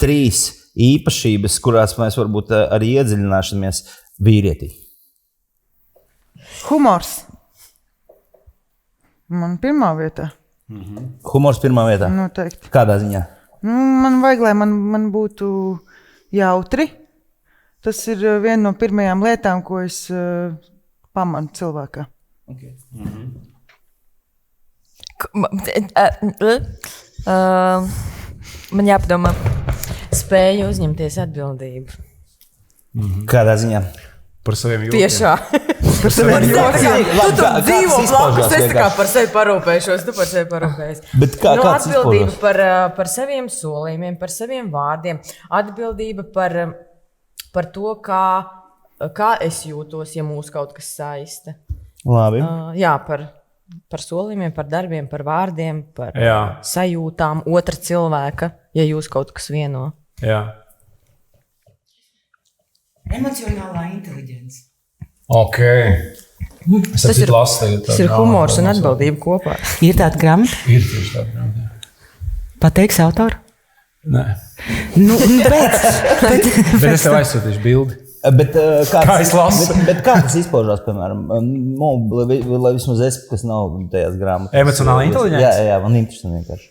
3 īpašības, kurās mēs varbūt arī iedziļināsimies vīrietī. Humors. Man pirmā vietā. Humors pirmā vietā? Noteikti. Kādā ziņā? Man vajag, lai man būtu jautri. Tas ir viena no pirmajām lietām, ko es pamanu cilvēkā. Okay. Man jāpadomā. Spēju uzņemties atbildību. Kādā ziņā? Par saviem jokiem. Tiešā. Par saviem jokiem. Tu dzīvo blakus, es tā kā par sevi parūpēšos, tu par sevi parūpējies. Bet kāds atbildība par saviem solījumiem, par saviem vārdiem. Atbildība par to, kā es jūtos, ja mūs kaut kas saista. Labi. Jā, par solījumiem, par darbiem, par vārdiem, par sajūtām otra cilvēka, ja jūs kaut kas vieno. Jā. Emocionālā inteliģence. Ok. Tas ir humors un atbildība kopā. Ir tāda grāmata? Ir tieši tāda grāmata. Pateiks autoru? Nē. Bet es tev aizsūtīšu bildi. Kā es lasu? Bet kā tas izpaužās, piemēram, lai vismaz es, kas nav tajās grāmatās? Emocionāla inteliģence? Jā, man interesanti vienkārši.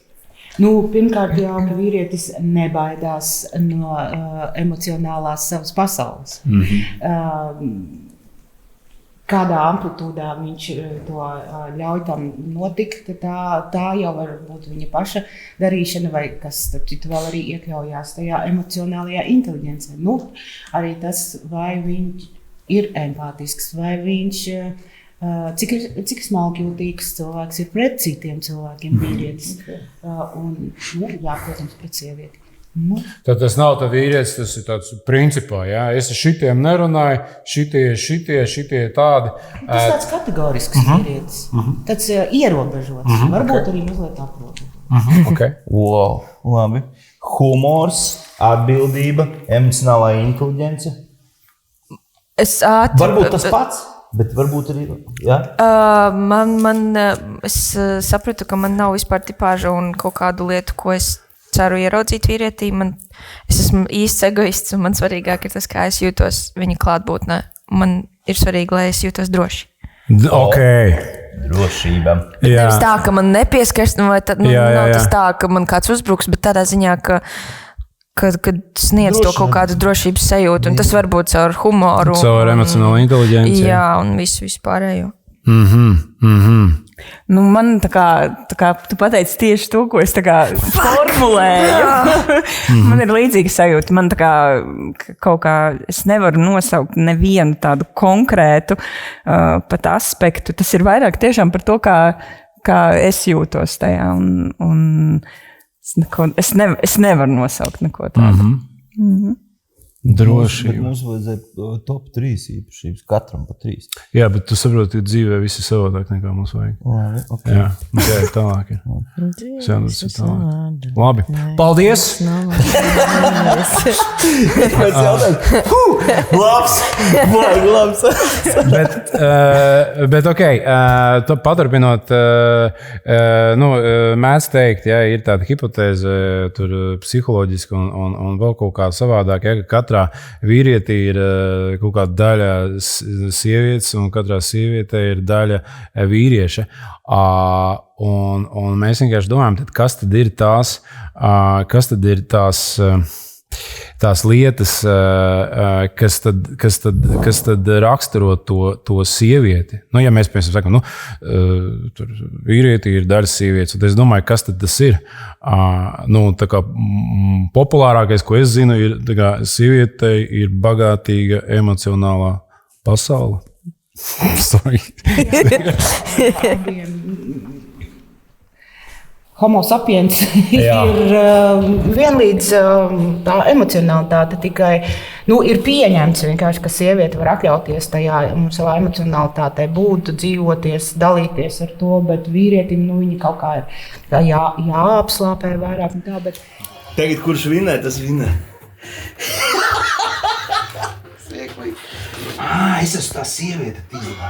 Pirmkārt jau, ka vīrietis nebaidās no emocionālās savas pasaules. Kādā amplitūdā viņš to ļauj tam notikt, tā jau var būt viņa paša darīšana, vai kas, starp citu, vēl arī iekļaujās tajā emocionālajā inteliģencē. Arī tas, vai viņš ir empātisks, vai viņš, cik smalkjūtīgs cilvēks ir pret citiem cilvēkiem, vīrietis, un, protams, pret sievieti. Tad tas nav tā vīrietis, tas ir tāds principā, jā. Es ar šitiem nerunāju, šitie tādi. Tas tāds kategorisks vīrietis, tāds ierobežots, varbūt arī mazliet aprobežots. Okay. Wow, labi. Humors, atbildība, emocionālā inteliģence. Varbūt tas pats, bet varbūt arī, jā? Es sapratu, ka man nav vispār tipāža un kaut kādu lietu, ko es ceru ieraudzīt vīrietī. Es esmu īsts egoists, un man svarīgāk ir tas, kā es jūtos viņa klātbūtnē. Man ir svarīgi, lai es jūtos droši. Ok. Drošība. Nevis tā, ka man nepieskars, vai nav tas tā, ka man kāds uzbruks, bet tādā ziņā, ka sniedz to kaut kādu drošības sajūtu, un tas var būt caur humoru. Caur emocionālu inteliģenci. Jā, un visu pārējo. Man tā kā tu pateici tieši to, ko es tā kā formulēju. Man ir līdzīga sajūta. Man tā kā kaut kā es nevaru nosaukt nevienu tādu konkrētu pat aspektu. Tas ir vairāk tiešām par to, kā es jūtos tajā. Un es nevaru nosaukt neko tādu. Drošība. Bet mums vajadzēja top 3 īpašības, katram pa 3. Jā, bet tu saproti, ka dzīvē viss ir savādāk nekā mums vajag. Labi, okay. Jā, mums jāiet tālāk. Labi, paldies! Pēc jautājums. Labs. Bet ok, paturpinot, mēdz teikt, ja ir tāda hipotēze tur psiholoģiski un vēl kaut kā savādāk, ja, ka katrā vīrietī ir kaut kāda daļa sievietes, un katrā sievietē ir daļa vīrieša. Un mēs vienkārši domājam, tad kas tad ir tās lietas, kas tad raksturo to sievieti. Ja mēs, piemēram, sakam, tur vīrietī ir daļa sievietes, tad es domāju, kas tad tas ir. Tā kā populārākais, ko es zinu, ir sievietei ir bagātīga emocionālā pasaule. Sorry. Homo sapiens ir vienlīdz tā emocionalitāte tikai ir pieņemts vienkārši, ka sieviete var atļauties tajā savā emocionalitātē būt, dzīvoties, dalīties ar to, bet vīrietim viņi kaut kā ir jāapslāpē vairāk un tā, bet... Tagad, kurš vinē, tas vinē. Es esmu tā sieviete tīvā.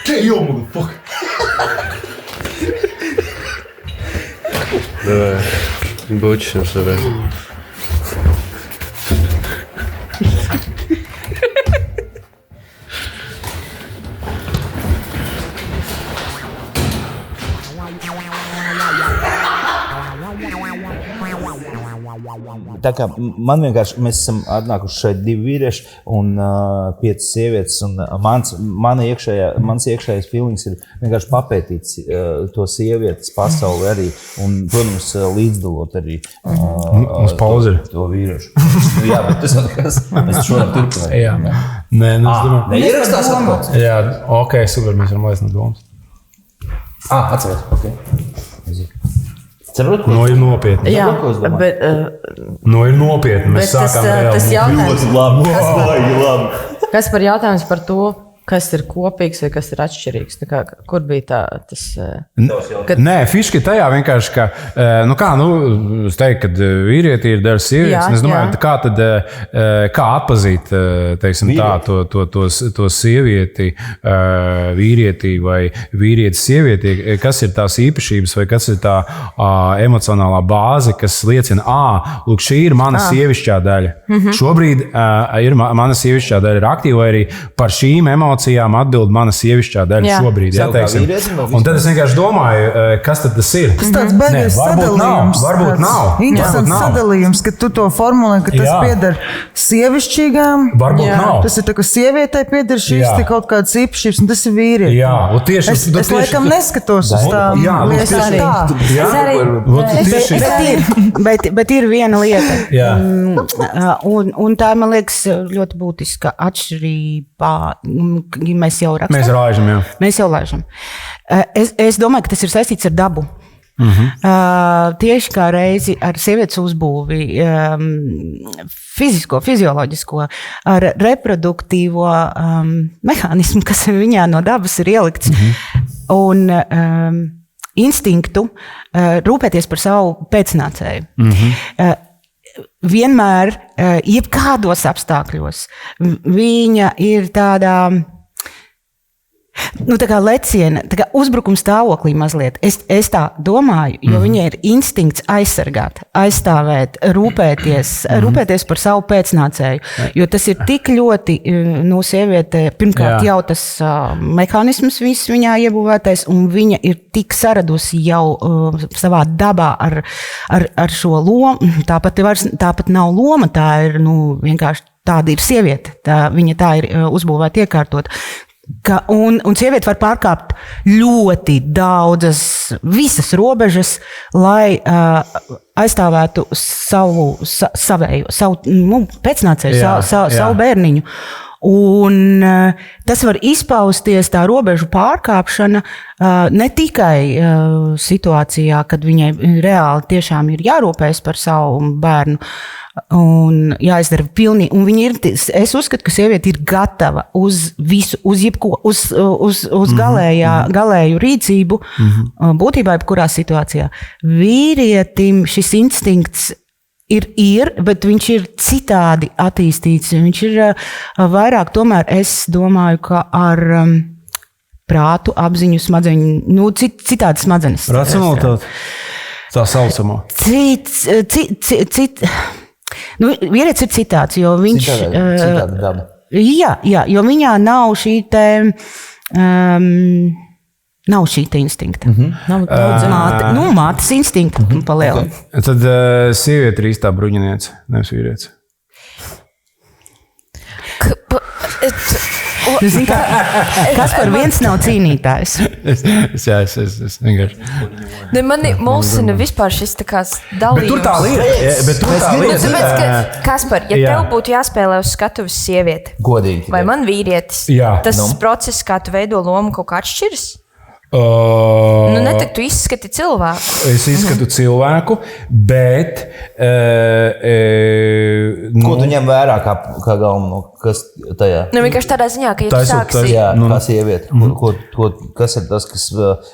Hey, yo, motherfucker! Давай, бочим себе. Tā kā man vienkārši, mēs esam atnākuši šeit 2 vīrieši un 5 sievietes, un mans iekšējais feelings ir vienkārši papētīt to sievietes pasauli arī, un, protams, līdzdalot arī Uz pauzi. To vīriešu. Jā, bet tas nekas, mēs šodien turpinām. Jā. Nē, es domāju. Neierakstās atkal? Jā, ok, super, mēs varam laist no domas. Atceries, ok. Saprot, ko? No ir nopietni. Jā, ko es domāju? bet, No ir nopietni. Mēs bet sākām tas jautājums, Labi. kas par jautājums par to, kas ir kopīgs vai kas ir atšķirīgs? Tā kā, kur bija tas? Nē, fiški tajā vienkārši, ka, es teiktu, ka vīrieti ir daļa sievietes. Jā, Es domāju, jā. kā tad, kā atpazīt, teiksim tā, to sievieti, vīrieti vai vīrieti sievieti, kas ir tās īpašības vai kas ir tā emocionālā bāze, kas liecina, lūk, šī ir mana sievišķā daļa. Šobrīd ir mana sievišķā daļa ir aktīva, vai arī par šīm emocijām atbild mana sievišķā daļa Jā. šobrīd. Jā, teiksim. Un tad es vienkārši domāju, kas tad tas ir. Tas tāds beigas sadalījums. Varbūt nav. Interesants sadalījums, ka tu to formulē, ka tas Jā. pieder sievišķīgām. Varbūt Jā. nav. Tas ir tā, ka sievietei pieder šīs Jā. te kaut kādas īpašības, un tas ir vīrietis. Jā, un tieši Es laikam neskatos uz tām Jā, nu, lietām tieši tā. Jā, vot tieši Bet ir viena lieta, Jā. un tā, man liekas, ļoti būtiska atšķirība. Mēs jau rakstām. mēs rāžam, jā. Mēs jau laižam. Es domāju, ka tas ir saistīts ar dabu. Tieši kā reizi ar sievietes uzbūvi, fizisko, fizioloģisko, ar reproduktīvo mehānismu, kas viņā no dabas ir ielikts, un instinktu rūpēties par savu pēcnācēju. Vienmēr, jebkādos apstākļos, viņa ir tādā. Tā kā leciena, tā kā uzbrukuma stāvoklī mazliet. Es tā domāju, jo viņai ir instinkts aizsargāt, aizstāvēt, rūpēties par savu pēcnācēju. Jo tas ir tik ļoti, sieviete, pirmkārt jau tas mehānisms viss viņā iebūvētais, un viņa ir tik saradusi jau savā dabā ar šo lomu. Tāpat nav loma, tā ir vienkārši tāda ir sieviete. Viņa tā ir uzbūvēta, iekārtot. Un sieviete var pārkāpt ļoti daudzas, visas robežas, lai aizstāvētu savu pēcnācēju, savu bērniņu. Un tas var izpausties, tā robežu pārkāpšana, ne tikai situācijā, kad viņai reāli tiešām ir jārūpējas par savu bērnu, un jāizdara pilnīgi. Un viņi ir, es uzskatu, ka sieviete ir gatava uz visu, uz jebko, uz galēju rīcību, būtībā jebkurā situācijā. Vīrietim šis instinkts ir, bet viņš ir citādi attīstīts. Viņš ir vairāk, tomēr es domāju, ka ar prātu, apziņu, smadzeņu, citādi smadzenes. Racionalitāte. Tā saucamā. Vīrietis ir citāds, jo viņš Citādi daba. Jā, jo viņā nav šī te nav šī te instinkta. Mātes instinkta palielina. Tad sieviete ir īstā bruņiniece, nevis vīrietis. Kas par viens nav cīnītājs? Es vienkārši. Mani mulsina vispār šis tā kā dalījums. Bet tur tā lieta. Tāpēc, ka, Kaspar, ja tev būtu jāspēlē uz skatuves sieviete, Godīgi. vai man vīrietis, Jā. tas process, kā tu veido lomu, kaut kā atšķiras? Ne tak tu izskati cilvēku. Es izskatu cilvēku, bet. Ko tu ņem vērā kā galveno? Kas tajā? Vienkārši tādā ziņā, ka ja tu Taisot, sāksi. Jā, kā sieviete. Kas ir tas, kas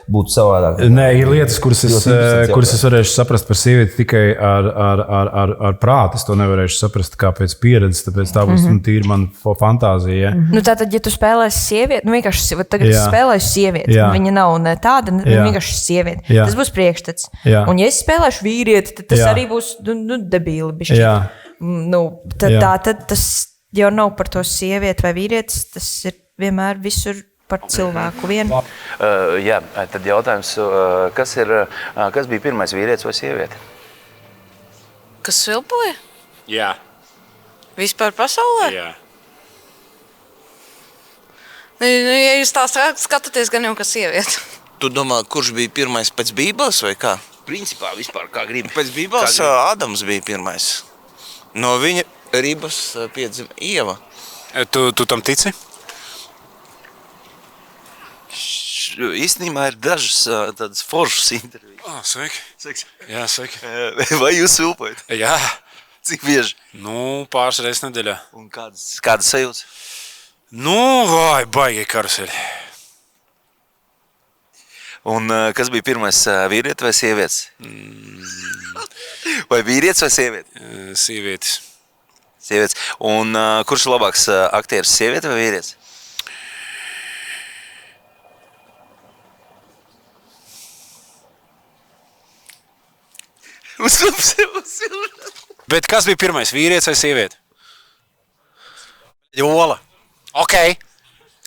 būtu savādāk? Nē, ir lietas, kuras es varēšu saprast par sievieti tikai ar prātu. Es to nevarēšu saprast kā pēc pieredzes, tāpēc tā būs tīri mana fantāzija. Ja? Tātad, ja tu spēlēsi sievieti, vienkārši tagad Jā. spēlēsi sievieti, Jā. viņa nav nav ne tāda, ne Jā. vienkārši sieviete. Jā. Tas būs priekšstats. Jā. Un ja es spēlēšu vīrieti, tad tas Jā. arī būs debīli. Bišķi. Jā. Tad tas jau nav par to sievieti vai vīrietis, tas ir vienmēr visur par cilvēku vienu. Jā, tad jautājums, kas bija pirmais vīrietis vai sieviete? Kas svilpoja? Jā. Vispār pasaulē? Jā. Ja jūs tā skatāties, gan jau kā sieviete. Tu domā, kurš bija pirmais pēc Bībeles vai kā? Principā vispār kā gribi. Pēc Bībeles Ādams bija pirmais. No viņa ribas piedzima Ieva. Tu tam tici? Īstenībā ir dažas tādas foršas intervijas. Sveiki. Sveiks. Jā, sveiki. Vai jūs svilpojat? Jā. Cik bieži? Pāris reizes nedēļā. Un kādas sajūtas? Vai baigi karuseli. Un kas bija pirmais, vīrietis vai sievietes? Vai vīrietis vai sieviete? Sievietis. Sievietes. Un kurš ir labāks aktieris, sieviete vai vīrietis? Bet kas bija pirmais, vīrietis vai sieviete? Ola. Ok.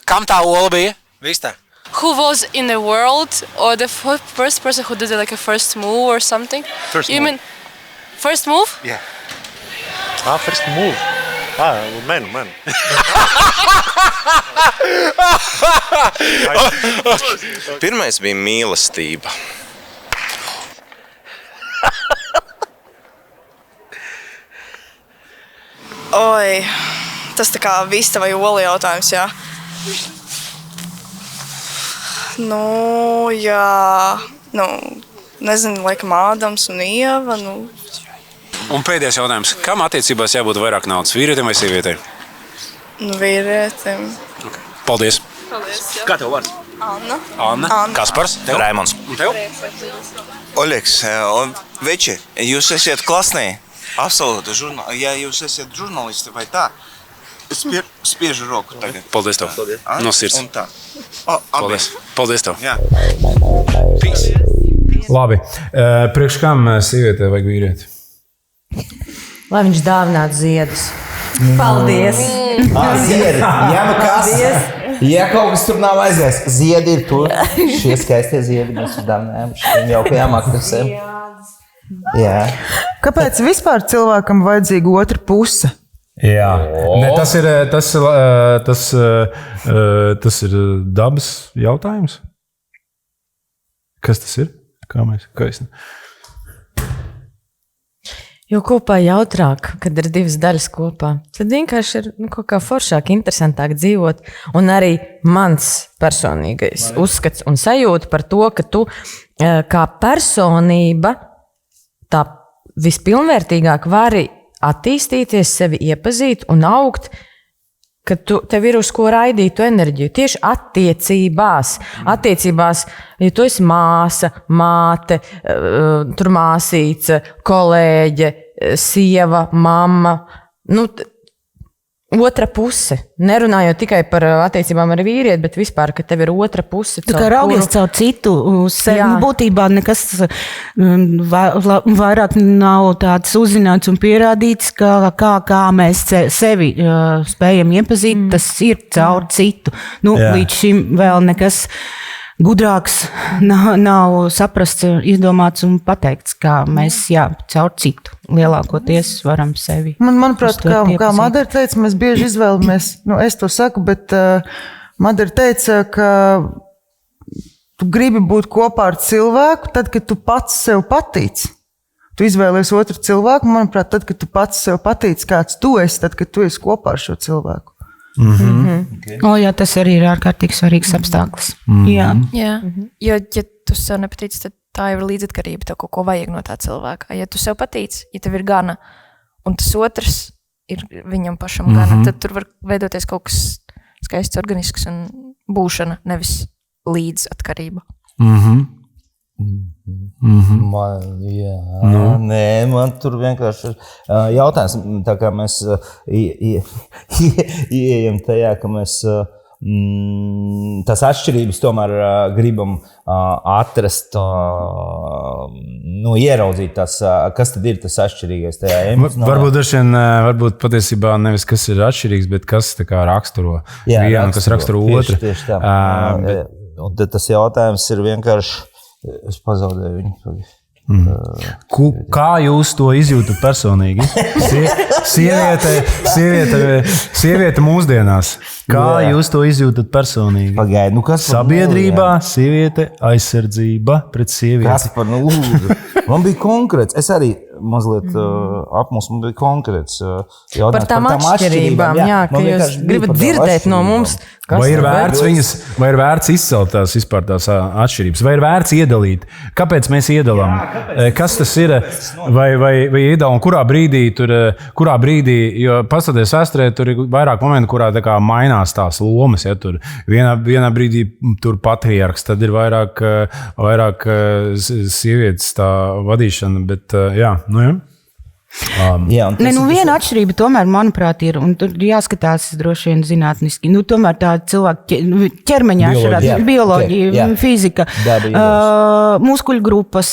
Kam tā ola bija? Vistā. Who was in the world or the first person who did like a first move or something? First you move. mean first move? Yeah. First move. Man. Pirmais bija mīlestība. Oi, tas tā kā vista vai ola jautājums, jā. Nezinu, laikam Ādams un Ieva, Un pēdējais jautājums. Kam attiecībās jābūt vairāk naudas, vīrietim vai sievietei? Vīrietim. Paldies. Kā tev vārds? Anna. Kaspars. Raimonds. Un tev? Oļeks, veči, jūs esiet klasnī? Absolūti, ja jūs esiet žurnālisti vai tā, spiežu roku tagad. Paldies tev. No sirds. Un tā. Paldies tev. Jā. Labi. Priekš kam sievietē vajag vīrieti? Lai viņš dāvinātu ziedus. Paldies! Ziedi. Jā, nu kas? Ja kaut kas tur nav aizies, ziedi ir tur. Šie skaistie ziedi mēs uzdāvinājām šiem jaukajām aktrisēm. Jā. Kāpēc vispār cilvēkam vajadzīga otra puse? Jā, ne, tas ir dabas jautājums. Kas tas ir? Kā es? Jo kopā jautrāk, kad ir divas daļas kopā. Tad vienkārši ir kaut kā foršāk, interesantāk dzīvot. Un arī mans personīgais uzskats un sajūta par to, ka tu kā personība tā vispilnvērtīgāk vari attīstīties, sevi iepazīt un augt, ka tev ir uz ko raidīt tu enerģiju. Tieši attiecībās, ja tu esi māsa, māte, tur māsīca, kolēģe, sieva, mamma, otra puse. Nerunājot tikai par attiecībām ar vīrieti, bet vispār, ka tev ir otra puse. Tā kā raugies caur citu uz sevi. Būtībā nekas vairāk nav tāds uzzināts un pierādīts, kā mēs sevi spējam iepazīt. Tas ir caur citu. Līdz šim vēl nekas gudrāks nav saprasts, izdomāts un pateikts, kā mēs caur citu lielākoties varam sevi. Manuprāt, kā Madara teica, mēs bieži izvēlamies, es to saku, bet Madara teica, ka tu gribi būt kopā ar cilvēku, tad, kad tu pats sev patīc. Tu izvēlies otru cilvēku, manuprāt, tad, kad tu pats sev patīc, kāds tu esi, tad, kad tu esi kopā ar šo cilvēku. Jā, tas arī ir ārkārtīgi svarīgs apstākļus. Jā. Jo, ja tu sev nepatīc, tad tā jau ir līdzatkarība, tev kaut ko vajag no tā cilvēka. Ja tu sev patīc, ja tev ir gana, un tas otrs ir viņam pašam gana, tad tur var veidoties kaut kas skaists, organisks un būšana, nevis līdzatkarība. Man tur vienkārši ir jautājums, tā kā mēs ieejam tajā, ka mēs tas atšķirības tomēr gribam atrast, ieraudzīt tas, kas tad ir tas atšķirīgais tajā emocionālajā. Varbūt patiesībā nevis kas ir atšķirīgs, bet kas tā kā raksturo vienu, kas raksturo otru. Tieši tā. Un tad tas jautājums ir vienkārši, es pazaudēju viņu. Kā jūs to izjūtat personīgi? Sieviete mūsdienās. Kā jūs to izjūtat personīgi? Pagaid, sabiedrībā, sieviete, aizsardzība pret sievieti. Kaspar, lūdzu. Man bija konkrēts, es arī mazliet apmūs, man bija konkrēts jautājums par tām atšķirībām, jā, ka jūs gribat dzirdēt no mums. Vai ir vērts izcelt tās vispār tās atšķirības? Vai ir vērts iedalīt? Kāpēc mēs iedalām? Kas tas ir? Vai iedalām? Kurā brīdī, jo paskatoties vēsturē, tur ir vairāk momentu, kurā tā kā mainās tās lomas. Ja, tur vienā brīdī tur patriarks, tad ir vairāk sievietes tā vadīšana, bet jā, jā. Viena atšķirība tomēr, manuprāt, ir, un tur jāskatās droši vien zinātniski, tomēr tā cilvēka ķermeņa atšķirās, bioloģija, fizika, muskuļu grupas,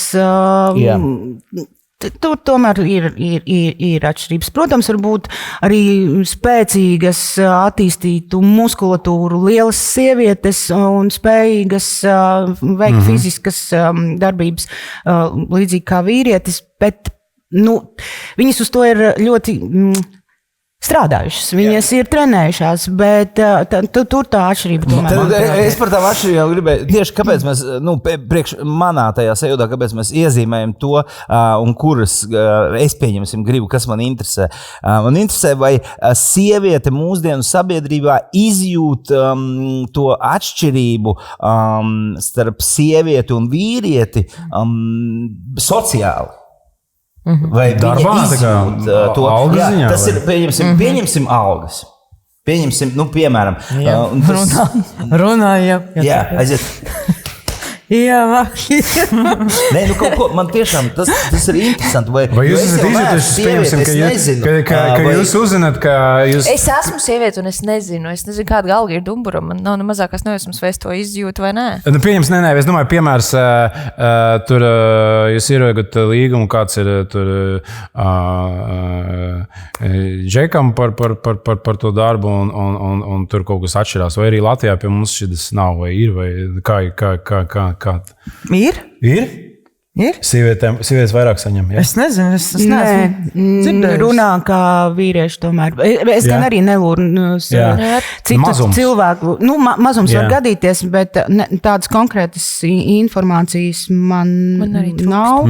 tur tomēr ir atšķirības. Protams, varbūt arī spēcīgas attīstītu muskulatūru, lielas sievietes un spējīgas veikt fiziskas darbības līdzīgi kā vīrietis, bet viņas uz to ir ļoti strādājušas, viņas ir trenējušās, bet tur tā atšķirība tomēr. Es par tām atšķirībām gribēju, tieši kāpēc mēs, priekš manā tajā sajūtā, kāpēc mēs iezīmējam to, un kuras es pieņemsim gribu, kas man interesē. Man interesē, vai sieviete mūsdienu sabiedrībā izjūt to atšķirību starp sievieti un vīrieti sociāli. Vai darbā, izjūt to algas ziņā? Tas ir, pieņemsim algas. Pieņemsim, piemēram. Runāja. Jā, aiziet. Jā, Nē, kaut ko, man tiešām tas ir interesanti. Vai jūs esat izjutuši, pieņemsim, ka jūs uzzināt, ka jūs... Es esmu sieviete un es nezinu, kāda alga ir dumbura. Man nav ne mazākās nejausmas, vai es to izjūtu vai nē. Pieņemsim, nē, es domāju, piemērs, tur jūs ierogat līgumu, kāds ir tur Džekam par to darbu un tur kaut kas atšķirās. Vai arī Latvijā pie mums šis nav, vai ir, vai kā? Ir? Sievietes vairāk saņem. Ja? Es nezinu, es neesmu runā kā vīrieši tomēr. Es gan arī nelūru citu cilvēku. Mazums var gadīties, bet tādas konkrētas informācijas man nav.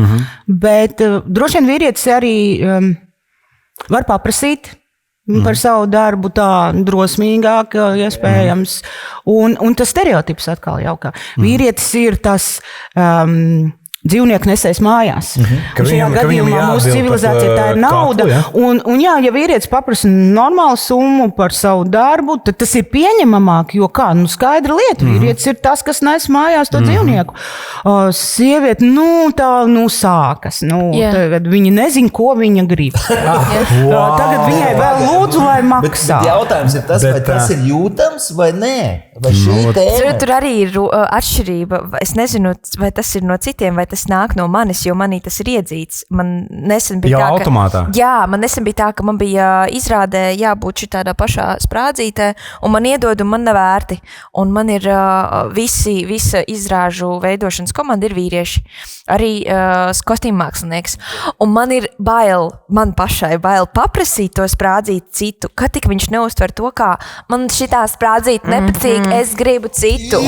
Bet droši vien vīrietis arī var paprasīt par savu darbu tā drosmīgāk, iespējams. Un tas stereotips atkal jau kā. Vīrietis ir tas dzīvnieku nesējis mājās. Šajā gadījumā mūsu civilizācija tā ir nauda. Un jā, ja vīrietis paprasa normālu summu par savu darbu, tad tas ir pieņemamāk, jo skaidra lieta. Vīrietis ir tas, kas nes mājās to dzīvnieku. Sieviete, sākas. Tagad viņa nezin, ko viņa grib. Tagad viņai vēl lūdzu, lai maksā. Bet jautājums ir tas, vai tas ir jūtams vai nē? Vai šī tēma? Tur arī ir atšķirība. Es nezinu, vai tas ir no citiem, vai tas nāk no manis, jo manī tas ir iedzīts. Man nesen bija tā, automātā. Man nesen bija tā, ka man bija izrādē jābūt šitādā pašā sprādzītē, un man iedod, un man nevērti. Un man ir visa izrāžu veidošanas komanda ir vīrieši. Arī kostīmmākslinieks. Un man ir man pašai bail paprasīt to sprādzīt citu, ka tik viņš neuztver to, kā man šitā sprādzīt nepatīk, es gribu citu.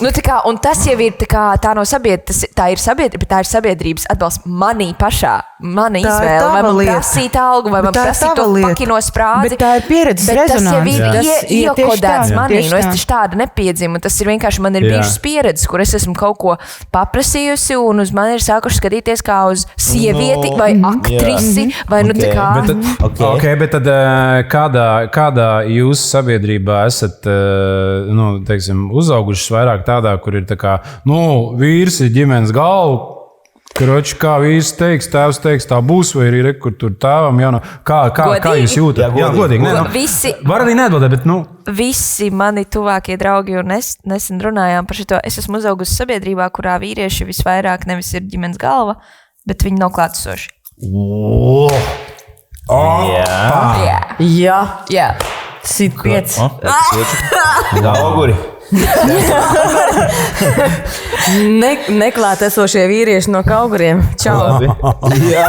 Bet, un tas jau ir tā no tā ir sabiedrības atbalsts manī pašā, mana izvēle, vai man prasīt algu, vai man prasīt to pakino sprādzi. Bet tā ir pieredzes rezonanse. Tas ir iekodēts manī, es taču tādu nepiedzimu, tas ir vienkārši, man ir bijušas pieredzes, kur es esmu kaut ko paprasījusi, un uz mani ir sākuši skatīties kā uz sievieti, vai aktrisi, vai Bet tad kādā jūs sabiedrībā esat, uzaugušas vairāk tādā, kur ir tā kā, vīrs ir ģimenes galva, Kroči, kā vīrs teiks, tēvs teiks, tā būs, vai arī kur tur tēvam jāno. Kā jūs jūtat? Jā, godīgi. Var arī neatbildēt, bet, Visi mani tuvākie draugi, un nesen runājām par šito. Es esmu uzaugusi sabiedrībā, kurā vīrieši visvairāk nevis ir ģimenes galva, bet viņi nav klātesoši. Jā. Sit 5. Auguri. Neklātesošie vīrieši no Kauguriem. Čau. Jā,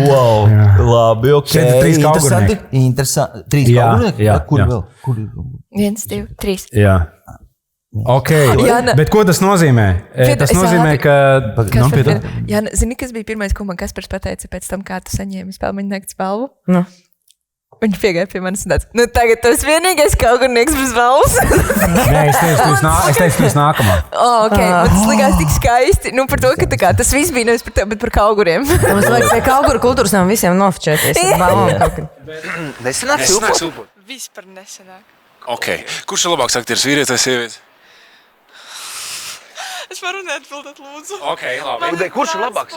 wow. Labi, ok. Šeit ir 3 kaugurnieki. Interesanti. 3 kaugurnieki? Kur vēl? 1, 2, 3. Jā. Ok, bet ko tas nozīmē? Tas nozīmē, ka... Jā, zini, kas bija pirmais, ko man Kaspars pateica pēc tam, kā tu saņēmi spēlmeņu nakts balvu? Viņš piegāja pie manis un tāds, tagad tu esi vienīgais kaugurnieks bez balvas. Nē, es teicu, tu esi nākamā. Ok, man tas likās tik skaisti. Par to, ka tas viss bija nevis par tev, bet par kauguriem. Mums vajag pie kauguru kultūras nav visiem nofočēties ar balvām. Nesenāk silpot? Vispār nesenāk. Ok, kurš ir labāks aktieris, vīrietis vai sieviete? Es varu neatbildēt, lūdzu. Ok, labi. Kurš ir labāks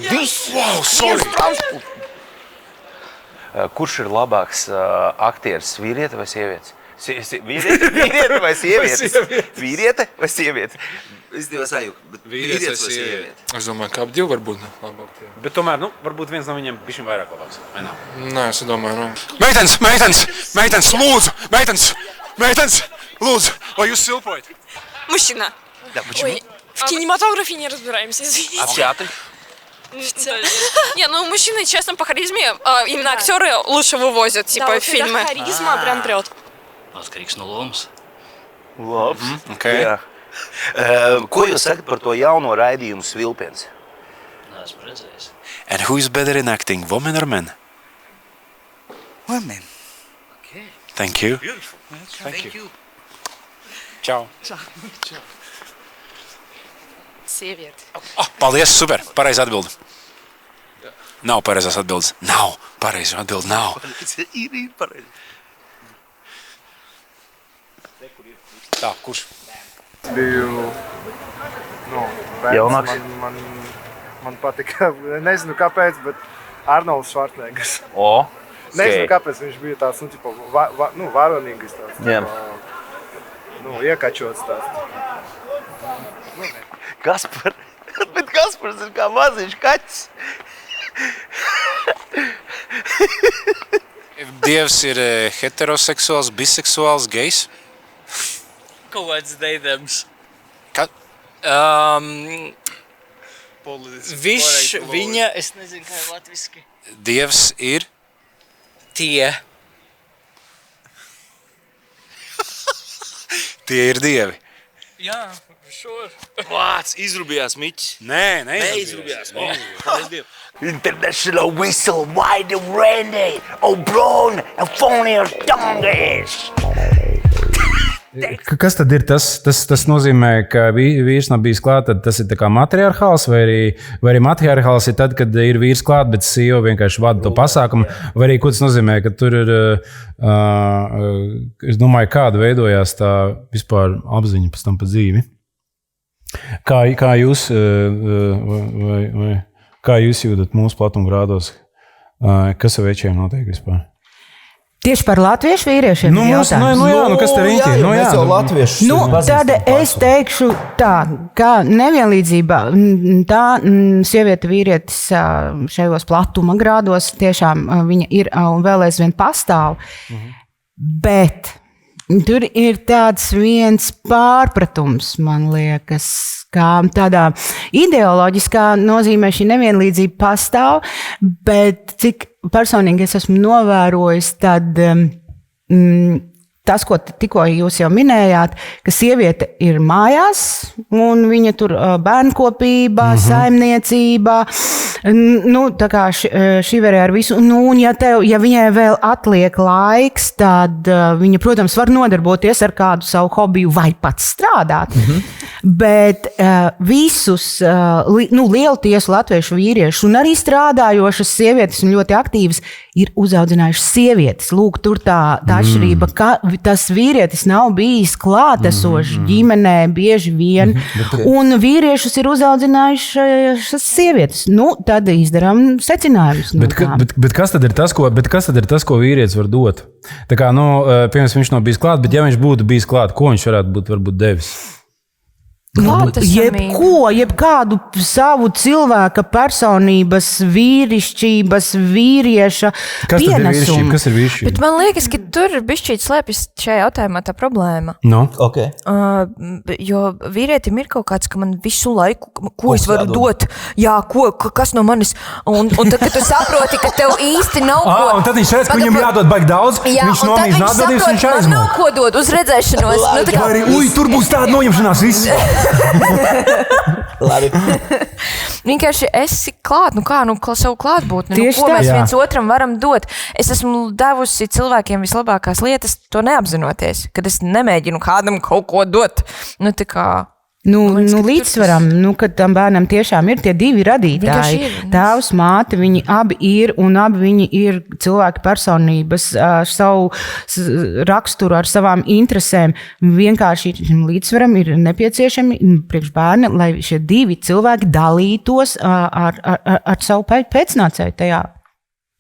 Viss! Wow, sorry! Kurš ir labāks aktieris, vīriete vai sievietes? Vīriete vai sievietes? Vīriete vai sievietes? Es tev sajūtu, bet vīriete vai sievietes? Es domāju, ka ap divi var būt labāk. Bet tomēr, varbūt viens no viņiem bišķiņ vairāk labāks. Vai nav? Nē, es domāju, Meitenes, lūdzu! Meitenes, lūdzu! Vai jūs silpojat? Мужчина. Да, почему? Ой, в кинематографе не разбираемся, извините. А в театре? Не, мужчины, честно, по харизме именно актеры лучше вывозят, типа, фильмы. Харизма прям прет. Atkarīgs no lomas. Labs. Jā. Ko jūs sakat par to jauno raidījumu Svilpiens? Neesmu redzējis. And who is better in acting, women or men? Women. Okay. Thank you. Beautiful. Thank you. Čau. Sieviete. Paldies, super. Pareizi atbildi. Nav pareizās atbildes. Nav pareizi atbildi. Nav. Ir pareizi. Tā, kurš? Biju Jaunāks. Man patika, nezinu kāpēc, bet Arnolds Švarcnegers. Nezinu kāpēc viņš bija tāds, varonīgais tāds. Jā. Iekačots tāds. Bet Kaspars ir kā maziņš kaķis. Dievs ir heteroseksuāls, biseksuāls, gejs? Kaut kāds deidams. Viņa, es nezinu, kā ir latviski. Dievs ir? Tie. Tie ir dievi. Jā, sure. Vāc, izrubījās Miķis. Nē, neizrubījās. International whistle, wide randy, brown, funny or dongies. Kas tad ir tas? Tas nozīmē, ka vīrs nav bijis klāt, tad tas ir tā kā matriarchāls, vai arī matriarchāls ir tad, kad ir vīrs klāt, bet sieva vienkārši vada to pasākumu, vai arī ko tas nozīmē, ka tur ir, es domāju, kāda veidojās tā vispār apziņa pēc tam pa dzīvi. Kā jūs, kā jūs jūtat mūsu platumgrādos, kas ar večiem notiek vispār? Tieši par latviešu vīriešiem kas te riņķi? Mēs jau latviešu tad es teikšu tā, ka nevienlīdzība, tā sieviete vīrietis šajos platuma grādos tiešām viņa ir un vēl aizvien pastāv, bet tur ir tāds viens pārpratums, man liekas, kā tādā ideoloģiskā nozīmē šī nevienlīdzība pastāv, bet cik personīgi es esmu novērojis, tad tas, ko tikko jūs jau minējāt, ka sieviete ir mājās, un viņa tur bērnkopībā, saimniecībā, tā kā šiverē ar visu, un ja viņai vēl atliek laiks, tad viņa, protams, var nodarboties ar kādu savu hobiju vai pat strādāt. Bet visus lieltiesu latviešu vīriešus un arī strādājošas sievietes un ļoti aktīvas ir uzaudzinājušas sievietes. Lūk, tur tā atšķirība, ka tas vīrietis nav bijis klātesošs ģimenē bieži vien, un vīriešus ir uzaudzinājušas sievietes. Nu, tad izdarām secinājumus. Bet kas tad ir tas, ko vīrietis var dot? Tā kā, piemēram, viņš nav bijis klāt, bet ja viņš būtu bijis klāt, ko viņš varbūt devis? Jebkādu savu cilvēka personības, vīrišķības, vīrieša pienesumu. Kas ir vīrišķība? Bet man liekas, ka tur bišķīt slēpjas šajā jautājumā tā problēma. No? Okay. Jo vīrietim ir kaut kāds, ka man visu laiku, ko es varu dot, kas no manis, un tad, kad tu saproti, ka tev īsti nav ko. Un tad viņš redz, ka viņam jādod baigi daudz, viņš nomīž atbildības, viņš aizmūg. Man nav ko dot uz redzēšanos. Tur būs tāda nojemšanās viss. Labi. Vienkārši esi klāt, savu klātbūtni, ko mēs viens otram varam dot. Es esmu devusi cilvēkiem vislabākās lietas, to neapzinoties, kad es nemēģinu kādam kaut ko dot. Līdzsvaram, kad tam bērnam tiešām ir tie divi radītāji. Tēvs, māte, viņi abi ir, un abi viņi ir cilvēki personības ar savu raksturu, ar savām interesēm. Vienkārši līdzsvaram ir nepieciešami priekš bērni, lai šie divi cilvēki dalītos ar savu pēcnācēju tajā.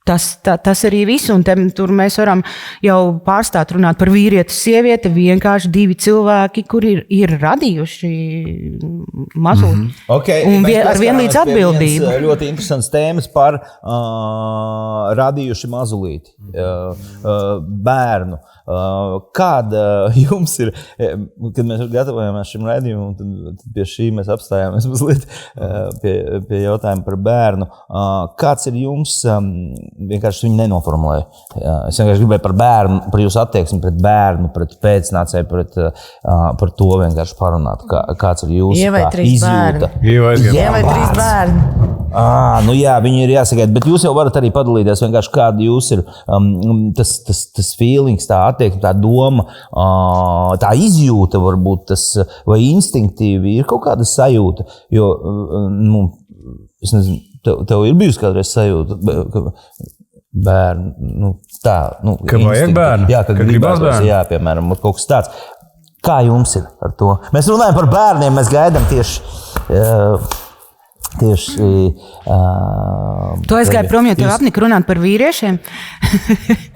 Tas arī viss, un tur mēs varam jau pārstāt runāt par vīrieti, sievieti, vienkārši divi cilvēki, kuri ir radījuši mazuli. Okay, un ar vienlīdz atbildību. Ļoti interesants tēmas par radījuši mazulīti, bērnu. Kāda jums ir, kad mēs gatavojāmies šim raidījumam, tad pie šī mēs apstājāmies mazliet pie jautājuma par bērnu. Kāds ir jums, vienkārši viņu nenoformulēju. Es vienkārši gribēju par bērnu, par jūsu attieksmi pret bērnu, pret pēcnācēju, par to vienkārši parunāt. Kāds ir jūsu izjūta? Ievai 3 bērni. Viņi ir jāsagaida, bet jūs jau varat arī padalīties vienkārši kāda jūs ir tas feelings, tā attieksme, tā doma, tā izjūta varbūt tas, vai instinktīvi ir kaut kāda sajūta, jo, es nezinu, tev ir bijusi kādreiz sajūta, ka bērnu, ka vajag bērnu? Jā, ka gribās bērnu? Jā, piemēram, kaut kas tāds. Kā jums ir ar to? Mēs runājam par bērniem, mēs gaidām tieši Tu aizgāji prom, jo tev apnika runāt par vīriešiem.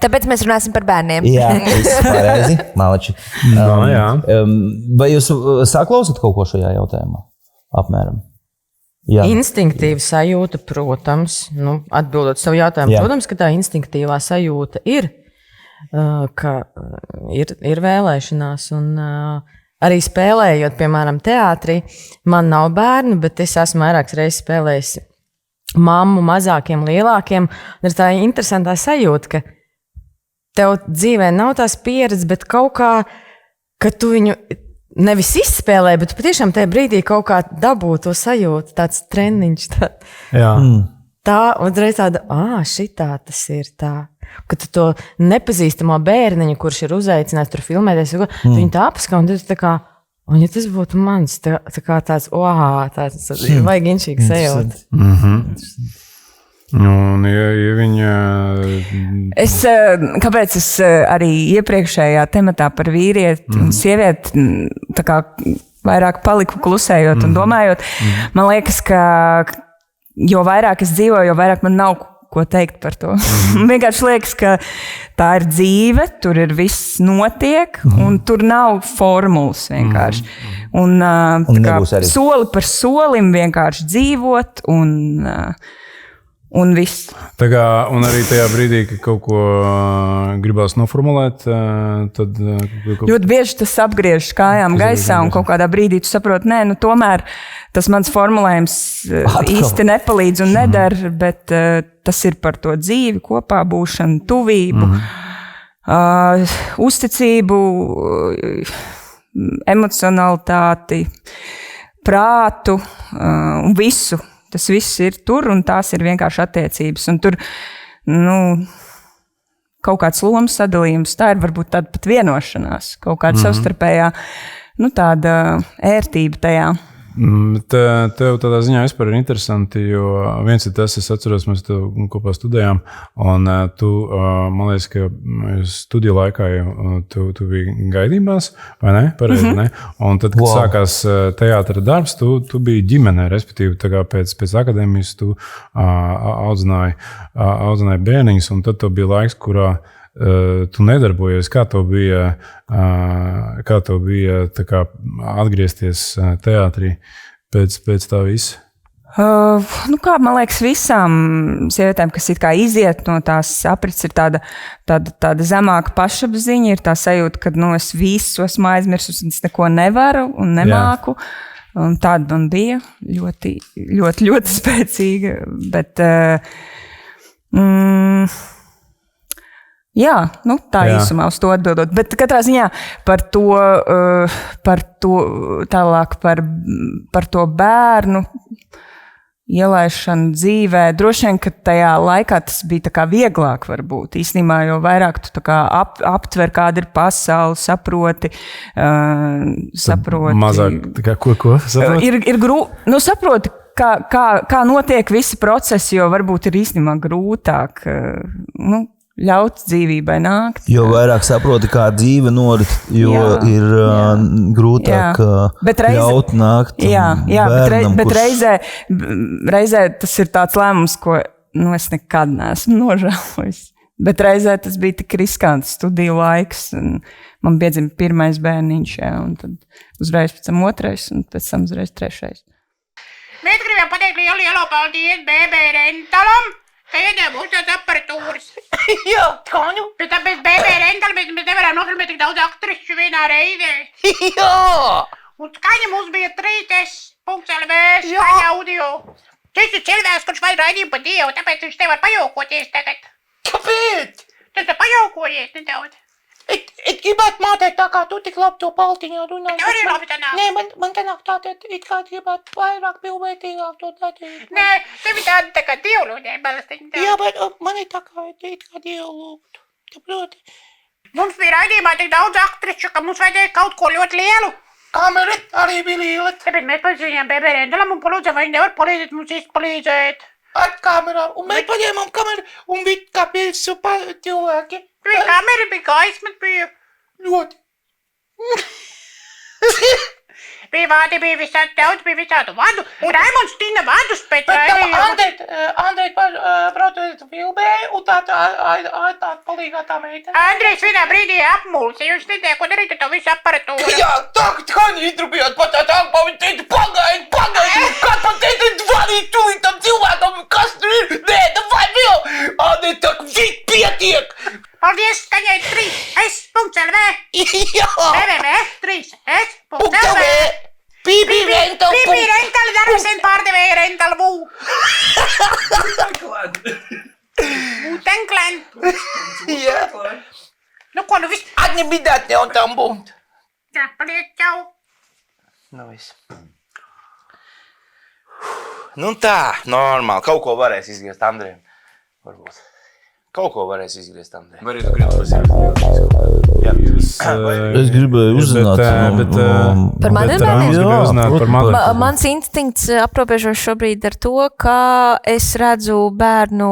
Tāpēc mēs runāsim par bērniem. Jā, viss pareizi, malači. Vai jūs saklausat kaut ko šajā jautājumā? Apmēram. Jā. Instinktīva sajūta, protams, atbildot savu jautājumu, protams, ka tā instinktīvā sajūta ir, ka ir vēlēšanās un arī spēlējot, piemēram, teātrī, man nav bērnu, bet es esmu vairākas reizes spēlējis mammu mazākiem, lielākiem. Ir tā interesantā sajūta, ka tev dzīvē nav tās pieredzes, bet kaut kā, ka tu viņu nevis izspēlē, bet patiešām tajā brīdī kaut kā dabū to sajūtu, tāds treniņš. Tā, uzreiz tāda, šitā tas ir tā. Kad tu to nepazīstamo bērniņu, kurš ir uzaicināts tur filmēties, viņu tā apskā, un tad tā kā, un ja tas būtu mans, tā kā tāds, tāds vajag inšīgi sajūt. Un, ja viņa... Kāpēc es arī iepriekšējā tematā par vīrieti un sievieti tā kā vairāk paliku klusējot un domājot, man liekas, ka jo vairāk es dzīvoju, jo vairāk man nav ko teikt par to. Vienkārši liekas, ka tā ir dzīve, tur ir viss notiek, un tur nav formulas vienkārši. Un kā, soli par solim vienkārši dzīvot, un viss. Tā kā, un arī tajā brīdī, ka kaut ko gribās noformulēt, tad... Ļoti bieži tas apgriež kājām gaisā, un kaut kādā brīdī tu saproti, tomēr tas mans formulējums īsti nepalīdz un nedara, bet tas ir par to dzīvi, kopā būšanu, tuvību, uzticību, emocionalitāti, prātu un visu. Tas viss ir tur, un tās ir vienkārši attiecības. Un tur, kaut kāds lomas sadalījums, tā ir varbūt tāda pat vienošanās, kaut kāda savstarpējā tāda ērtība tajā. Tev tādā ziņā vispār ir interesanti, jo viens ir tas, es atceros, mēs tev kopā studējām, un tu, man liekas, ka studiju laikā tu biji gaidībās, vai ne? Pareizi, ne? Un tad, kad sākās teātra darbs, tu biji ģimenē, respektīvi, tā kā pēc akadēmijas tu audzināji bērniņus, un tad tev bija laiks, kurā tu nedarbojies, kā tev bija tā kā atgriezties teātrī pēc tā visa? Kā man liekas, visām sievietēm, kas it kā iziet no tās aprits, ir tāda zemāka pašapziņa, ir tā sajūta, ka es visu esmu aizmirsus, un es neko nevaru un nemāku. Un tāda man bija ļoti, ļoti, ļoti spēcīga, bet jā, tā īsumā uz to atbildot. Bet katrā ziņā par to tālāk par to bērnu ielaišanu dzīvē. Droši vien, ka tajā laikā tas bija tā kā vieglāk varbūt. Īstenībā, jo vairāk tu tā kā aptver, kāda ir pasaule, saproti. Mazāk, tā kā ko? Saproti? Saproti, kā notiek visi procesi, jo varbūt ir īstenībā grūtāk, ļaut dzīvībai nākt. Jo vairāk saproti, kā dzīve norit, jo ir grūtāk ļaut nākt bērnam, bet reizē tas ir tāds lēmums, ko es nekad neesmu nožēlojis. Bet reizē tas bija tik riskants studiju laiks. Man piedzima pirmais bērniņš, un tad uzreiz pēc tam otrais, un pēc tam uzreiz trešais. Mēs gribam pateikt lielu paldies BB Rentalam. Pēdējā būs tāds aparatūras. Jā, skaņu. Bet tāpēc BB Rental mēs nevaram nofilmēt tik daudz aktrišu vienā reizē. Jā. Un skaņa mums bija 3S.lv skaņa audio. Tas ir cilvēks, kurš vajag raidījumu pa Dievu, tāpēc viņš te var pajaukoties tagad. Kāpēc? Tas ir pajaukojies nedaudz. Es gribētu mātēt tā, kā tu tik labi to paltiņā runā. Tev arī labi tā nāk. Nē, man tā nāk tā, it kā gribētu vairāk pilnvērtīgāk to darīt. Nē, tev ir tāda tā kā dievlūdē balastiņa. Jā, bet man ir tā kā dievlūdē. Saproti? Mums bija raidījumā tik daudz aktriču, ka mums vajadzēja kaut ko ļoti lielu. Kamera arī bija liela. Tāpēc mēs paziņojām BB Rendalam un palūdzām, vai viņi nevar palīdzēt mums izpalīdzēt. Ar kamerām. Un mēs paņēmām kameru un bija kā pilsu cilvēki. Bija kamera, bija gaismas, bija ļoti. Bija vādi, bija visādi daudz, bija visādu vadu. Un Raimonds tīna vadus pēc raidījuma. Andrejs protams filmēja un tā palīgā tā meita. Andrejs vienā brīdī apmulsa, jūs nedēļ, ko darīt ar to visu aparatūru. Jā, tā, kā viņi izrubījāt pat tā, viņi teica, pagaid, kā pat teica, dvarīt tūlīt tam cilvēkam, kas tur ir? Nē, davai vēl! Andrej, tā, viss pietiek! Paldies, skaņai 3S.lv. Jā! www.3s.lv. Pipi Rental darvisen pārdevēja Rental Vū. Wu-Tang-Clan. Jā. Ko, viss? Atņem bidātne un tam būmt. Jā, paldies, čau. Viss. Tā, normāli. Kaut ko varēs izgriezt Andrejam. Varbūt. Kaut ko varēs izgriezt Andrejam. Varētu gribēt pazīmēt. Es gribēju uzzināt par maniem. Mans instinkts aprobežojas šobrīd ar to, ka es redzu bērnu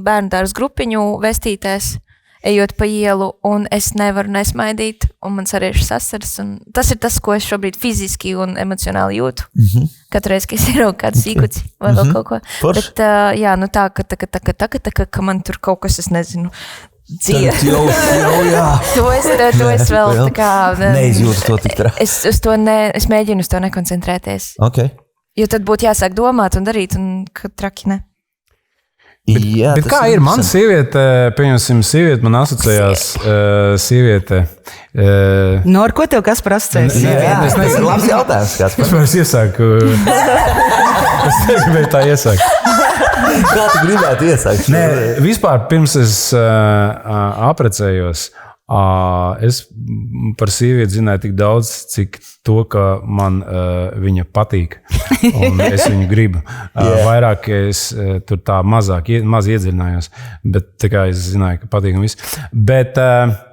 dārza grupiņu vestītēs, ejot pa ielu, un es nevaru nesmaidīt, un man sarieši sasaras. Tas ir tas, ko es šobrīd fiziski un emocionāli jūtu. Katru reizi, kad es ieraugu kādu sīkuci vai vēl kaut ko. Bet jā, tā, ka man tur kaut kas, es nezinu, dzied. Jā. To es vēl tā kā... Neizjūtu to tik traki. Es mēģinu uz to nekoncentrēties. Okay. Jo tad būtu jāsāk domāt un darīt, un ka traki ne. Bet kā ir? Man sieviete, pieņemsim, sieviete man asociējās sieviete. Ar ko tev kas par asociējās? Es nezinu, labs jautājums. Es iesāku. Es negribēju tā iesākt. Kā tu gribētu iesākt? Nē, vispār pirms es aprecējos, es par sievieti zināju tik daudz, cik to, ka man viņa patīk un es viņu gribu. Vairāk es tur tā maz iedziļinājos, bet tā kā es zināju, ka patīk un viss. Bet,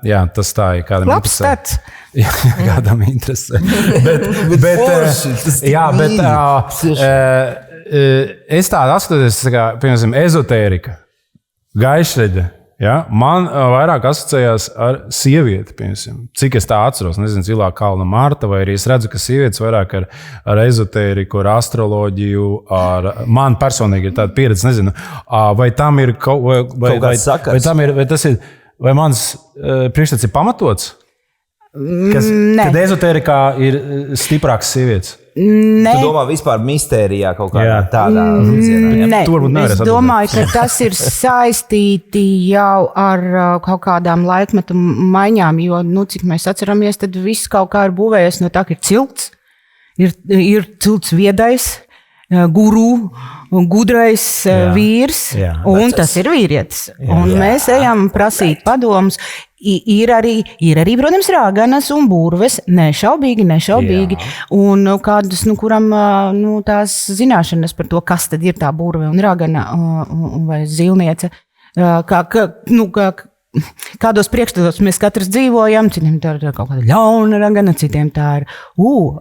jā, tas tā ir kādam interesē. Jā, kādam interesē. Es tādu atskatoties, piemēram, ezotērika, gaišreģe. Ja? Man vairāk asociējās ar sievieti, piemēram. Cik es tā atceros, nezinu, Zilā kalna Marta, vai arī es redzu, ka sievietes vairāk ar ezotēriku, ar astroloģiju, man personīgi ir tāda pieredze, nezinu, vai tam ir vai mans priekšstats ir pamatots? Kad ezotērikā ir stiprāks sievietes? Tu domā vispār mistērijā kaut kādā tādā virzienā? Nē, es domāju, ka tas ir saistīti jau ar kaut kādām laikmetu maiņām, jo, cik mēs atceramies, tad viss kaut kā ir būvējies no tā, ka ir cilts, ir cilts viedais, guru, gudrais vīrs, un tas ir vīrietis. Un mēs ejam prasīt padomus. Ir arī, protams, rāganas un burves, nešaubīgi, un kādas, kuram tās zināšanas par to, kas tad ir tā burve un rāgana vai zilniece, kādos priekšstatos mēs katrs dzīvojam, citiem tā ir kaut kāda ļauna ragana, citiem tā ir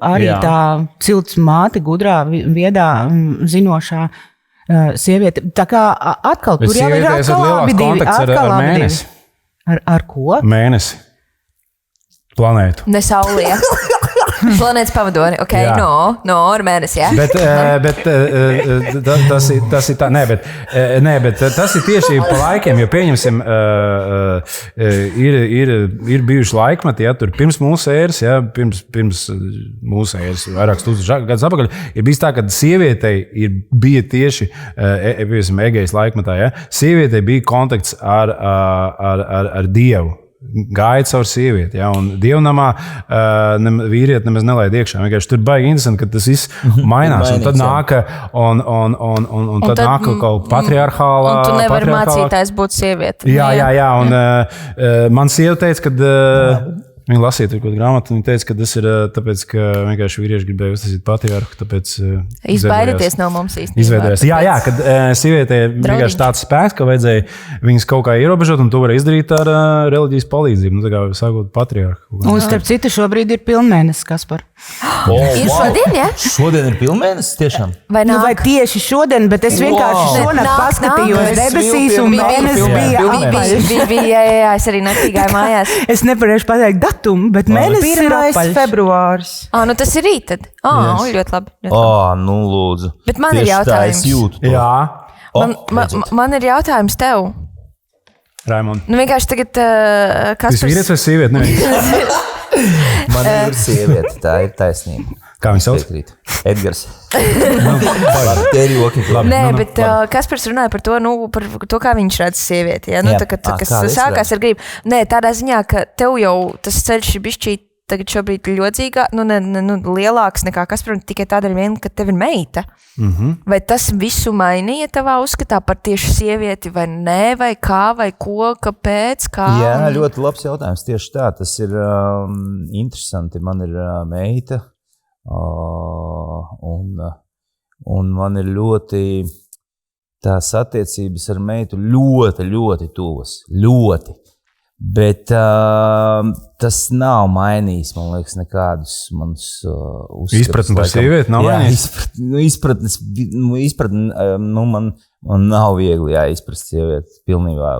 arī tā cilts māte, gudrā, viedā, zinošā sieviete. Tā kā atkal, tur jau ir atkal abi divi. Ar ko? Mēnesi. Planētu. Ne Saulē. Planētas pavadoni. Ok, ar mēnesi, jā. Bet tas ir tā, bet tas ir tieši pa laikiem, jo pieņemsim, ir bijuši laikmeti, ja, tur pirms mūsu ēras, ja, pirms mūsu ēras, vairākas tūkstošus gadus apakaļ, ir bijis tā, ka sievietei bija tieši, Egejas laikmetā, ja, sievietei bija kontakts ar Dievu. Gaida caur sievieti, ja, un dievnamā vīrieti nemaz nelaid iekšā. Vienkārši tur baigi interesanti, ka tas viss mainās, un tad nāk, un tad nāk kaut patriarchālā. Un tu nevari mācītājs būt sievieti. Jā, un man sieva teica, kad viņa lasīja tur kaut grāmatu, viņa teica, ka tas ir tāpēc, ka vienkārši vīrieši gribēja uztaisīt patriarhu, tāpēc izbaidīties no mums īstenībā. Izveidojās. Jā, kad sievietē vienkārši tāds spēks, ka vajadzēja viņas kaut kā ierobežot, un to var izdarīt ar reliģijas palīdzību, tā kā sākot patriarhu. Un starp citu šobrīd ir pilnmēnesis, Kaspar. Ir šodien, ja? Šodien ir pilnmēnesis tiešām? Vai tieši šodien, bet es vienkārši šonakt paskatījos debesīs, un mēnesis bija Jā, es arī naktī gāju mājās. Es nevarēšu pateikt datumu, bet mēnesis ir apaļš. Februāris. Tas ir rīt tad. Ļoti labi. Lūdzu. Bet man ir jautājums. Jā. Man ir jautājums tev. Raimond. Vienkārši tagad Tas vīrietis vai sievieti? Man ir sieviete, tā ir taisnība. Kā viņu sauc? Edgars. Nē, bet Kaspars runāja par to, kā viņš redz sievieti. Ja? Kas sākās ar gribu. Nē, tādā ziņā, ka tev jau tas ceļš ir bišķīt tagad šobrīd ļodzīgā, lielāks nekā Kaspar, tikai tādēļ vien, ka tev ir meita. Vai tas visu mainīja tavā uzskatā par tieši sievieti, vai nē, vai kā, vai ko, kāpēc, kā? Jā, ļoti labs jautājums. Tieši tā, tas ir interesanti. Man ir meita, un man ir ļoti tās attiecības ar meitu ļoti tuvas. Ļoti. Bet tas nav mainījis, man liekas, nekādus manus uzskatus. Izpratni par sievieti nav mainījis? Izpratni, man nav viegli izprast sievieti pilnībā.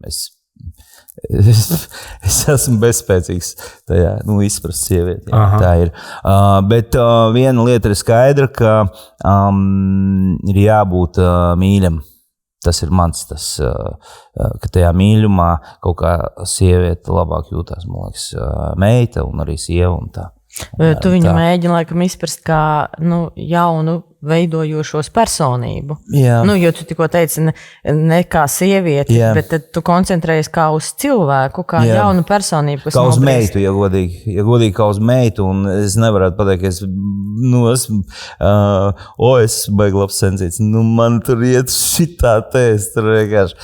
Es esmu bezspēcīgs tajā, izprast sievieti. Tā ir. Bet viena lieta ir skaidra, ka ir jābūt mīļam. Tas ir mans, ka tajā mīļumā kaut kā sieviete labāk jūtās, man liekas, meita un arī sieva un tā. Tu viņu mēģini laikam izprast kā jaunu veidojošos personību. Jā. Nu, jo tu tikko teici, ne kā sievieti, Jā. bet tad tu koncentrējies kā uz cilvēku, kā Jā. jaunu personību, kas Kā uz nobrīst. meitu, ja godīgi kā uz meitu, un es nevarētu pateikt, ka es esmu baigi labs sensīts. Man tur iet šitā tēst, tur vienkārši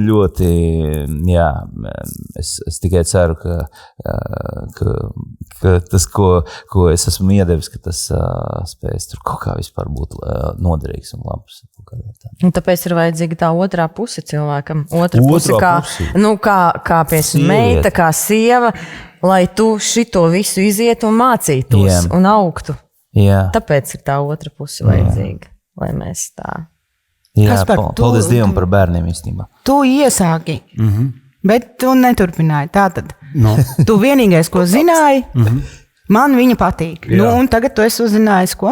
ļoti, jā, es tikai ceru, ka tas, ko es esmu iedevis, ka tas spēs tur kaut kā vispār būt noderīgs un labs. Un tāpēc ir vajadzīga tā otrā puse cilvēkam. Otra puse, kā piemēram meita, kā sieva, lai tu šito visu izietu un mācītos un augtu. Jā. Tāpēc ir tā otra puse vajadzīga, lai mēs tā. Jā, paldies Dievam par bērniem īstenībā. Tu iesāki, bet tu neturpināji. Tātad tu vienīgais, ko zināji, man viņa patīk. Jā. Nu, un tagad tu esi uzzinājis, ko?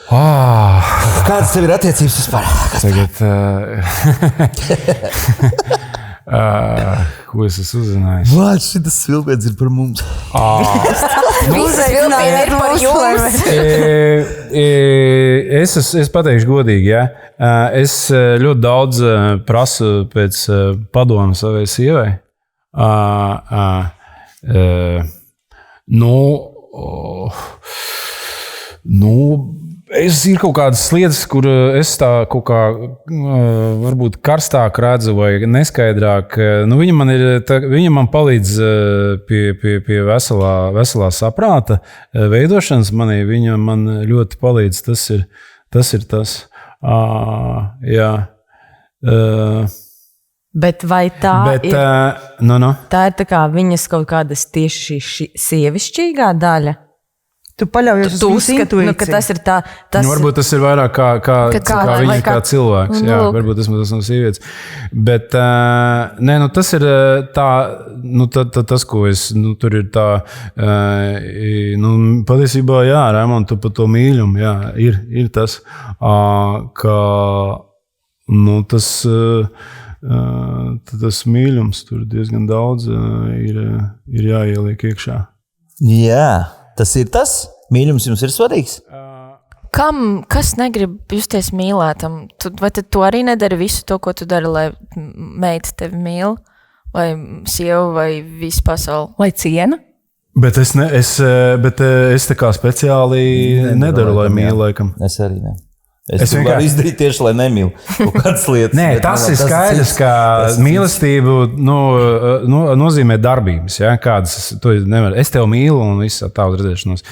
Kādas tev ir attiecības vispār? Tagad, ko es esmu uzzinājis? Vārds, šitas svilpēdz ir par mums. Es pateikšu godīgi, ja. Es ļoti daudz prasu pēc padomu savai sievai. Es ir kaut kādas lietas, kur es tā kaut kā varbūt karstāk redzu vai neskaidrāk. Viņa man palīdz pie veselā saprāta veidošanas. Viņa man ļoti palīdz. Tas ir tas. Jā. Bet vai tā ir? Tā ir tā kā viņas kaut kādas tieši šī sievišķīgā daļa? Tu paļaujies uz viņas intuīciju. Ka tas ir tā. Varbūt tas ir vairāk kā viņa kā cilvēks. Jā, varbūt tas no sievietes. Bet tas ir tā, tas, ko es, tur ir tā, patiesībā, jā, Raimond, tu par to mīļumu, jā, ir tas, ka, tas mīļums tur diezgan daudz ir jāieliek iekšā. Jā. Tas ir tas? Mīļums jums ir svarīgs? Kas negrib justies mīlētam? Vai tu arī nedari visu to, ko tu dari, lai meita tevi mīl? Vai sieva, vai visu pasauli? Lai ciena? Bet es tā kā speciāli nedaru, lai mīl, laikam. Es arī ne. Es varu izdarīt tieši, lai nemīlu kaut kādas lietas. Nē, tas ir skaidrs, ka mīlestību nozīmē darbības. Ja? Kādas, es tevi mīlu un viss tādu redzēšanos.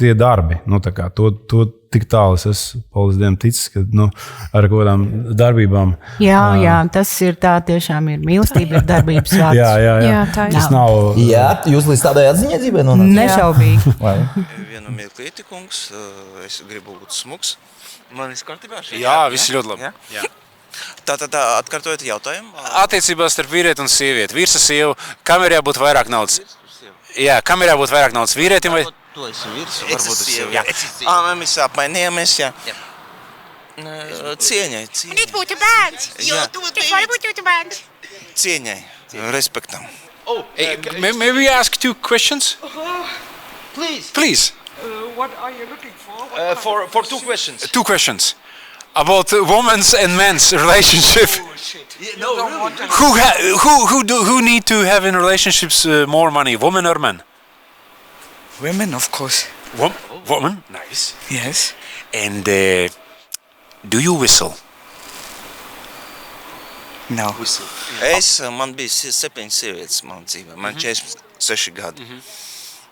Tie darbi, to tik tālu es esmu, paldies Dievam, ticis, ka ar kaut kādām darbībām. Jā, tas ir tā, tiešām ir mīlestība, ir darbības vārds. Jā, tas nav. Jā, jūs līdz tādai atziņai nonācat? Nešaubīgi. Vienu mirklīti, kungs, es gribu būt smuks. Man viss kārtībā? Jā, viss ļoti labi. Jā. Tātad atkārtojiet jautājumu. Attiecībās starp vīrieti un sievieti. Vīrs ar sievu, kam ir jābūt vairāk naudas? Jā, kam ir jābūt vairāk naudas? Vīrietim vai? Tu esi vīrs, varbūt es sieva. Mēs apmainījāmies, jā. Cieņai. It būtu bērns. Tas varbūt būtu bērns. Cieņai, respektam. May we ask 2 questions? Please. What are you looking for? For 2 questions. 2 questions about women's and men's relationship. Who need to have in relationships more money, women or men? Women, of course. Woman, nice. Yes. And do you whistle? No. Man bija 7 sievietes man dzīvē, man 46 gadi.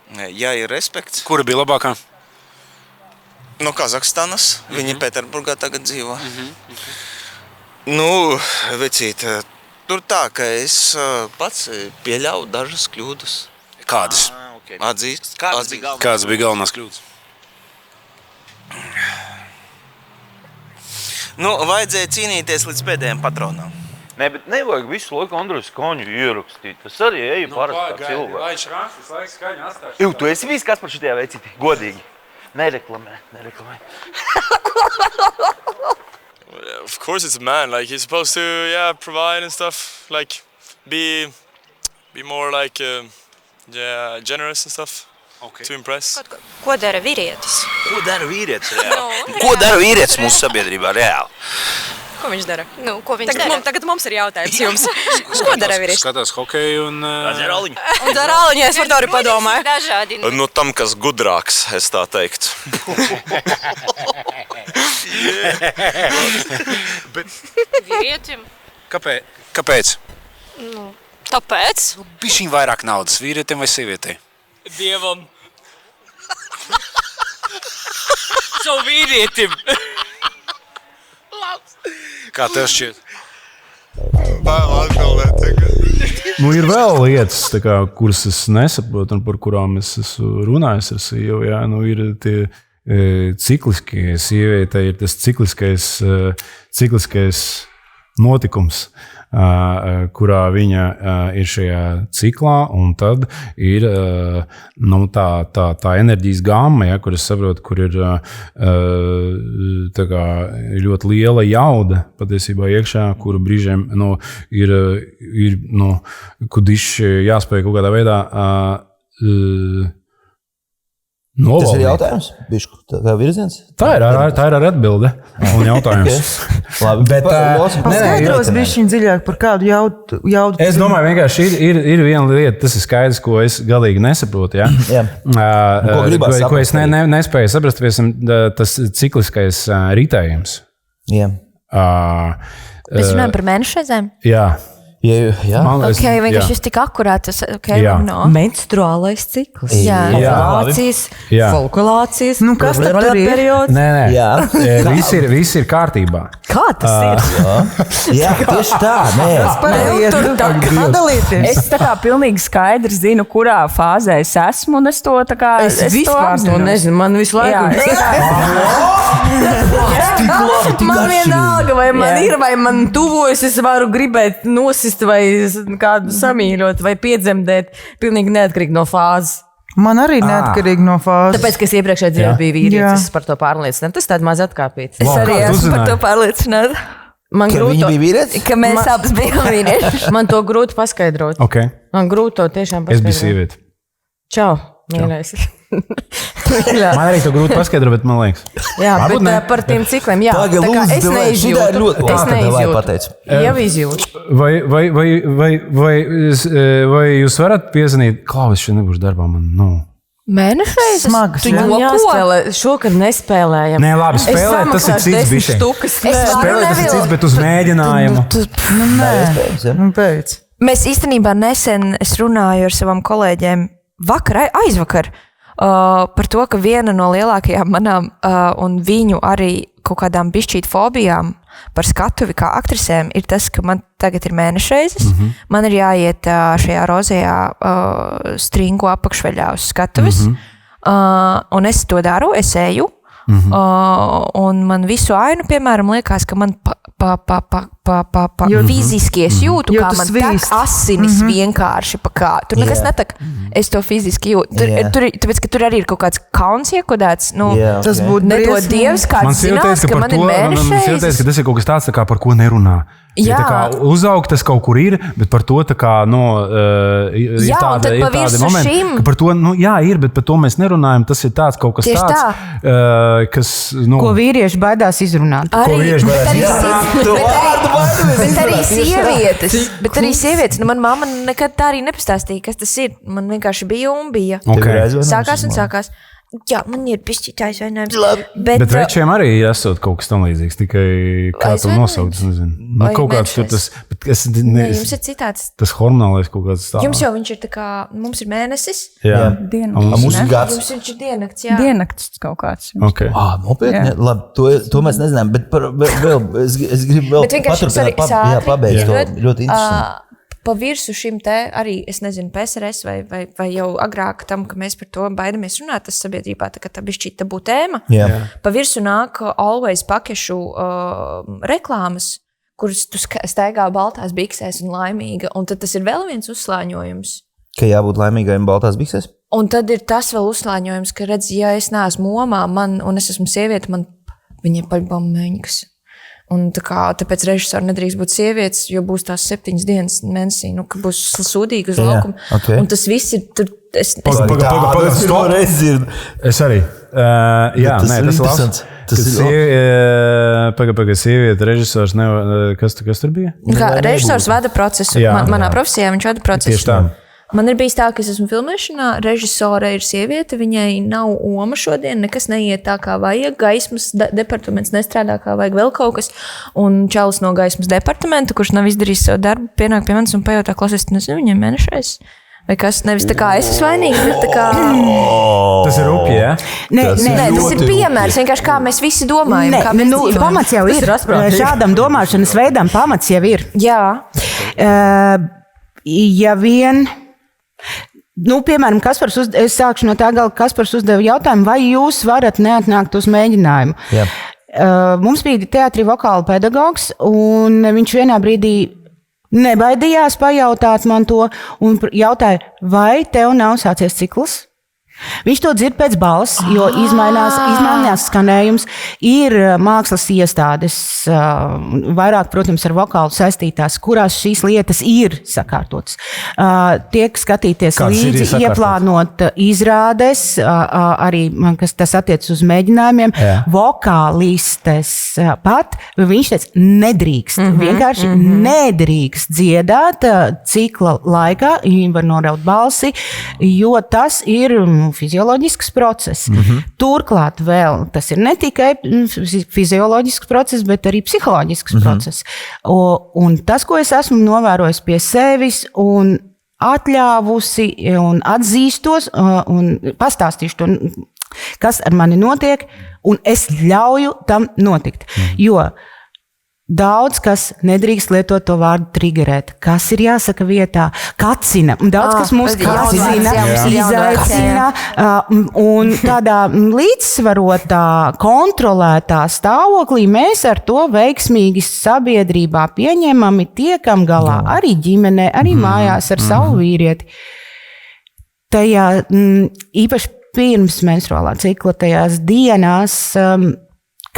Jā, ir respekts. Kura bija labākā? No Kazahstānas. Viņa Pēterburgā tagad dzīvo. Vecīt, tur tā, ka es pats pieļauju dažas kļūdas. Kādas? Atzīst. Kādas bija galvenās kļūdas? Vajadzēja cīnīties līdz pēdējiem patronām. Nē, bet nevajag visu laiku Andrejs Kaņu ierakstīt. Tas arī eju parasti kā cilvēks. Viņš rakstīs laiks Kaņu astāšu. Tu esi bijis kāds par šitajā veicītī? Godīgi. Nereklamē. Of course it's a man. Like he's supposed to, provide and stuff. Like be more like, generous and stuff. to impress. Ko dara vīrietis? Ko dara vīrietis reāli? Ko dara vīrietis mūsu sabiedrībā reāli? Ko viņš dara? Ko viņš dara? Tagad mums ir jautājums jums. Ko dara vīrietis? Skatās hokeju un... Zeraliņu. Un Zeraliņu, es par to arī padomāju. Dažādi. No tam, kas gudrāks, es tā teiktu. Vīrietim? Kāpēc? Tāpēc? Bišķiņ vairāk naudas vīrietim vai sievietei? Dievam. Savu vīrietim. Kā tev šķiet? Ir vēl lietas, kā, kuras es nesaprotu un par kurām es esmu runājis ar sievu. Jā, ir tie cikliskie sievietei, ir tas cikliskais notikums, kurā viņa ir šajā ciklā, un tad ir tā enerģijas gamma, ja, kur es saprotu, kur ir ļoti liela jauda patiesībā iekšā, kuru brīžiem ir kudiši jāspēj kaut kādā veidā Tas ir jautājums? Bišku, tā kā virziens? Tā ir ar atbilde un jautājums. Labi, bet paskaidros bišķiņ dziļāk par kādu jaudu. Es domāju, vienkārši ir viena lieta, tas ir skaidrs, ko es galīgi nesaprotu, ja? Ko es nespēju saprast, tas cikliskais ritējums. Jā. Mēs runājam par mēnešreizēm? Jā. Vienkārši šis tik akurāts. Menstruālais cikls. Ovulācijas, folkulācijas. Kas tad tur ir? Periods. Nē. Viss ir kārtībā. Kā tas ir? Jā, tieši tā. Es tā kā pilnīgi skaidri zinu, kurā fāzē es esmu, un es to tā kā... Es vispār to nezinu, man visu laiku... Man vienalga, vai man ir, vai man tuvojas, es varu gribēt nosist vai kādu samīļot vai piedzemdēt, pilnīgi neatkarīgi no fāzes. Man arī neatkarīgi no fāzes. Tāpēc, ka es iepriekšējā dzīvē biju vīrietis, es par to pārliecinātu. Tas tāda maz atkāpīts. Es arī esmu par to pārliecināta. Viņa bija vīrietis? Ka mēs abas bijām vīrieši. Man to grūti paskaidrot. Okay. Man grūti to tiešām paskaidrot. Es biju sieviete. Čau, mīļais. Man arī to grūti paskaidrot, bet man liekas. Jā, bet par tiem cikliem, jā. Tā kā es neizjūtu. Jau izjūtu. Vai jūs varat piezvanīt, Klau, es šeit nebūšu darbā, man Mēnešreizes? Smags, jā. Man jāspēlē, šokad nespēlējam. Nē, labi, spēlēt, tas ir cits bišķi. Spēlēt, tas ir cits, bet uz mēģinājumu. Pēc. Mēs īstenībā nesen, es runāju ar savām kolēģiem aizvakar, par to, ka viena no lielākajām manām un viņu arī kaut kādām bišķīt fobijām par skatuvi kā aktrisēm ir tas, ka man tagad ir mēnešreizes, man ir jāiet šajā rozajā stringu apakšveļā uz skatuves, un es to daru, es eju, un man visu ainu, piemēram, liekas, ka man fiziski es jūtu, kā man tek asinis vienkārši pa kā. Tur nekas netek. Es to fiziski jūtu. Tāpēc, ka tur arī ir kaut kāds kauns iekodēts. Tas būtu nedod Dievs, kāds zinās, ka man ir mēnešreizes. Man sietēs, ka tas ir kaut kas tāds, par ko nerunā. Ja tā kā uzaugt, tas kaut kur ir, bet par to tā kā, ir tādi momenti, ka par to, ir, bet par to mēs nerunājam, tas ir tāds kaut kas tāds, kas, Ko vīrieši baidās izrunāt. Bet arī sievietes, man mamma nekad tā arī nepastāstīja, kas tas ir. Man vienkārši bija un bija. Sākās. Jā, man ir pišķīt aizvainājums. Bet večiem arī esot kaut kas tam līdzīgs, tikai kā to nosaukt, es nezinu. Kaut kāds tur tas, jums ir citāds. Tas hormonālais kaut kāds tā. Jums jau viņš ir tā kā, mums ir mēnesis. Jā. Mums ir gads. Jums viņš ir diennakts, jā. Diennakts kaut kāds. Okay. Nopietni, labi, to mēs nezinām, bet vēl, es gribu vēl paturpināt, pabeigt to ļoti interesanti. Pa virsu šim te arī, es nezinu, PSRS vai jau agrāk tam, ka mēs par to baidamies runāt, tas sabiedrībā, tā bišķīt tabū tēma. Pa virsu nāk Always pakešu reklāmas, kuras tu staigā baltās biksēs un laimīga, un tad tas ir vēl viens uzslāņojums. Ka jābūt laimīgajam baltās biksēs? Un tad ir tas vēl uzslāņojums, ka redz, ja es neesmu momā, un es esmu sieviete, viņa ir paļbām mēņkas. Un tāpēc režisori nedrīkst būt sievietes, jo būs tās 7 dienas mēnesī, ka būs sūdīgi uz laukumu. Okay. Un tas viss ir tur. Es arī. Tas ir interesants. Sieviete, režisors, kas tur bija? Režisors vada procesu. Manā profesijā viņš vada procesu. Tieši tā. Man ir bijis tā, ka es esmu filmēšanā, režisore ir sieviete, viņai nav oma šodien, nekas neiet tā, kā vajag, gaismas departaments nestrādā, kā vajag vēl kaut kas, un čalis no gaismas departamenta, kurš nav izdarījis savu darbu, pienāk pie manis un pajautā, klasiski, nezinu, viņam mēnešais. Vai kas, nevis tā kā es esmu vainīga, bet tā kā... Tas ir rupi, ja? Nē, tas ir piemērs, vienkārši kā mēs visi domājam. Pamats jau ir. Šādam domāšanas veidam pamats jau ir. Jā. Ja vien... piemēram, es sākšu no tā gala, Kaspars uzdeva jautājumu, vai jūs varat neatnākt uz mēģinājumu. Jā. Mums bija teātrī vokāla pedagogs, un viņš vienā brīdī nebaidījās pajautāt man to, un jautāja, vai tev nav sācies cikls? Viņš to dzird pēc balss, jo izmainās skanējums, ir mākslas iestādes, vairāk, protams, ar vokālu saistītās, kurās šīs lietas ir sakārtotas. Tiek skatīties līdzi, ieplānot izrādes, arī, kas tas attiec uz mēģinājumiem, vokālistes pat, viņš teica, nedrīkst, vienkārši nedrīkst dziedāt cikla laikā, var noraut balsi, jo tas ir fizioloģisks process. Turklāt vēl tas ir ne tikai fizioloģisks process, bet arī psiholoģisks process. Un tas, ko es esmu novērojis pie sevis un atļāvusi un atzīstos un pastāstīšu to, kas ar mani notiek, un es ļauju tam notikt. Jo daudz, kas nedrīkst lietot to vārdu triggerēt. Kas ir jāsaka vietā? Kacina. Daudz, kas mūs kacina, izaicina. Un tādā līdzsvarotā, kontrolētā stāvoklī mēs ar to veiksmīgi sabiedrībā pieņemami tiekam galā. Arī ģimenē, arī mājās ar savu vīrieti. Tajā īpaši pirms menstruālā cikla tajās dienās,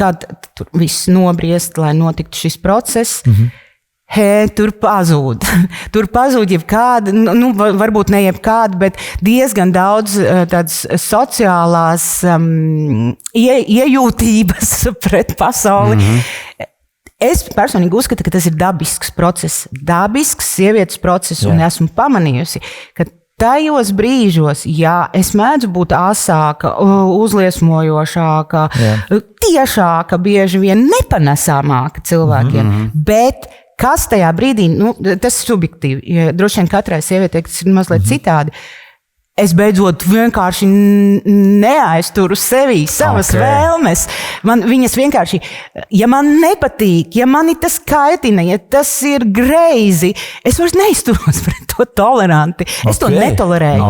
kad tur viss nobriest, lai notiktu šis process, tur pazūd. Tur pazūd jebkāda, varbūt ne jebkāda, bet diezgan daudz tādas sociālās iejūtības pret pasauli. Es personīgi uzskatu, ka tas ir dabisks process, dabisks sievietes process, un esmu pamanījusi, ka tajos brīžos, es mēdzu būt asāka, uzliesmojošāka, tiešāka, bieži vien nepanesāmāka cilvēkiem, bet kas tajā brīdī, tas ir subjektīvi, droši vien katrai sievietei tas ir mazliet citādi. Es beidzot vienkārši neaizturu sevī savas vēlmes. Viņas vienkārši, ja man nepatīk, ja mani tas kaitina, ja tas ir greizi, es vairs neizturos pret to toleranti. Es to netolerēju.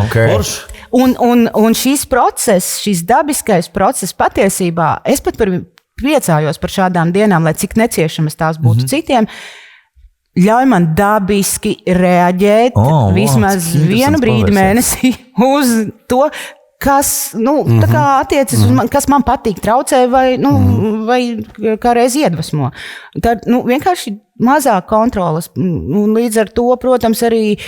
Un šis process, šis dabiskais process patiesībā, es pat priecājos par šādām dienām, lai cik neciešamas tās būtu citiem, ļauj man dabiski reaģēt vismaz vienu brīdi mēnesī uz to, kas tā kā attiecas uz man, kas man patīk, traucē vai kā reiz iedvesmo. Tad vienkārši mazāk kontrolas. Un līdz ar to, protams, arī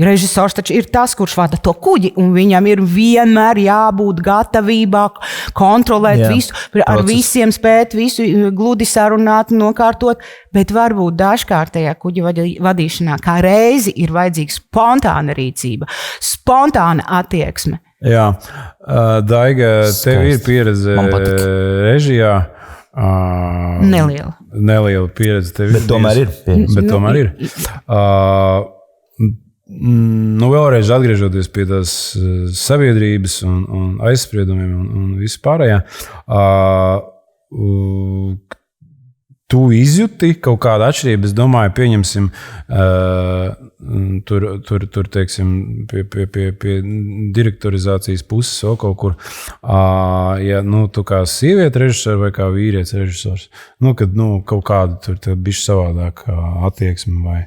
režisors taču ir tas, kurš vada to kuģi, un viņam ir vienmēr jābūt gatavībā kontrolēt visu, ar visiem spēt visu gludi sarunāt, nokārtot, bet varbūt dažkārt tajā kuģa vadīšanā kā reizi ir vajadzīga spontāna rīcība, spontāna attieksme. Jā, Daiga, tev ir pieredze režijā. Neliela pieredze tev ir. Bet tomēr ir. Vēlreiz atgriežoties pie tās sabiedrības un aizspriedumiem un vispārējā, tu izjūti kaut kādu atšķirību. Es domāju, pieņemsim, tur teiksim, pie direktorizācijas puses vēl kaut kur. Ja tu kā sieviete režisors vai kā vīrietis režisors, kad kaut kāda tur bišķi savādāk attieksme vai...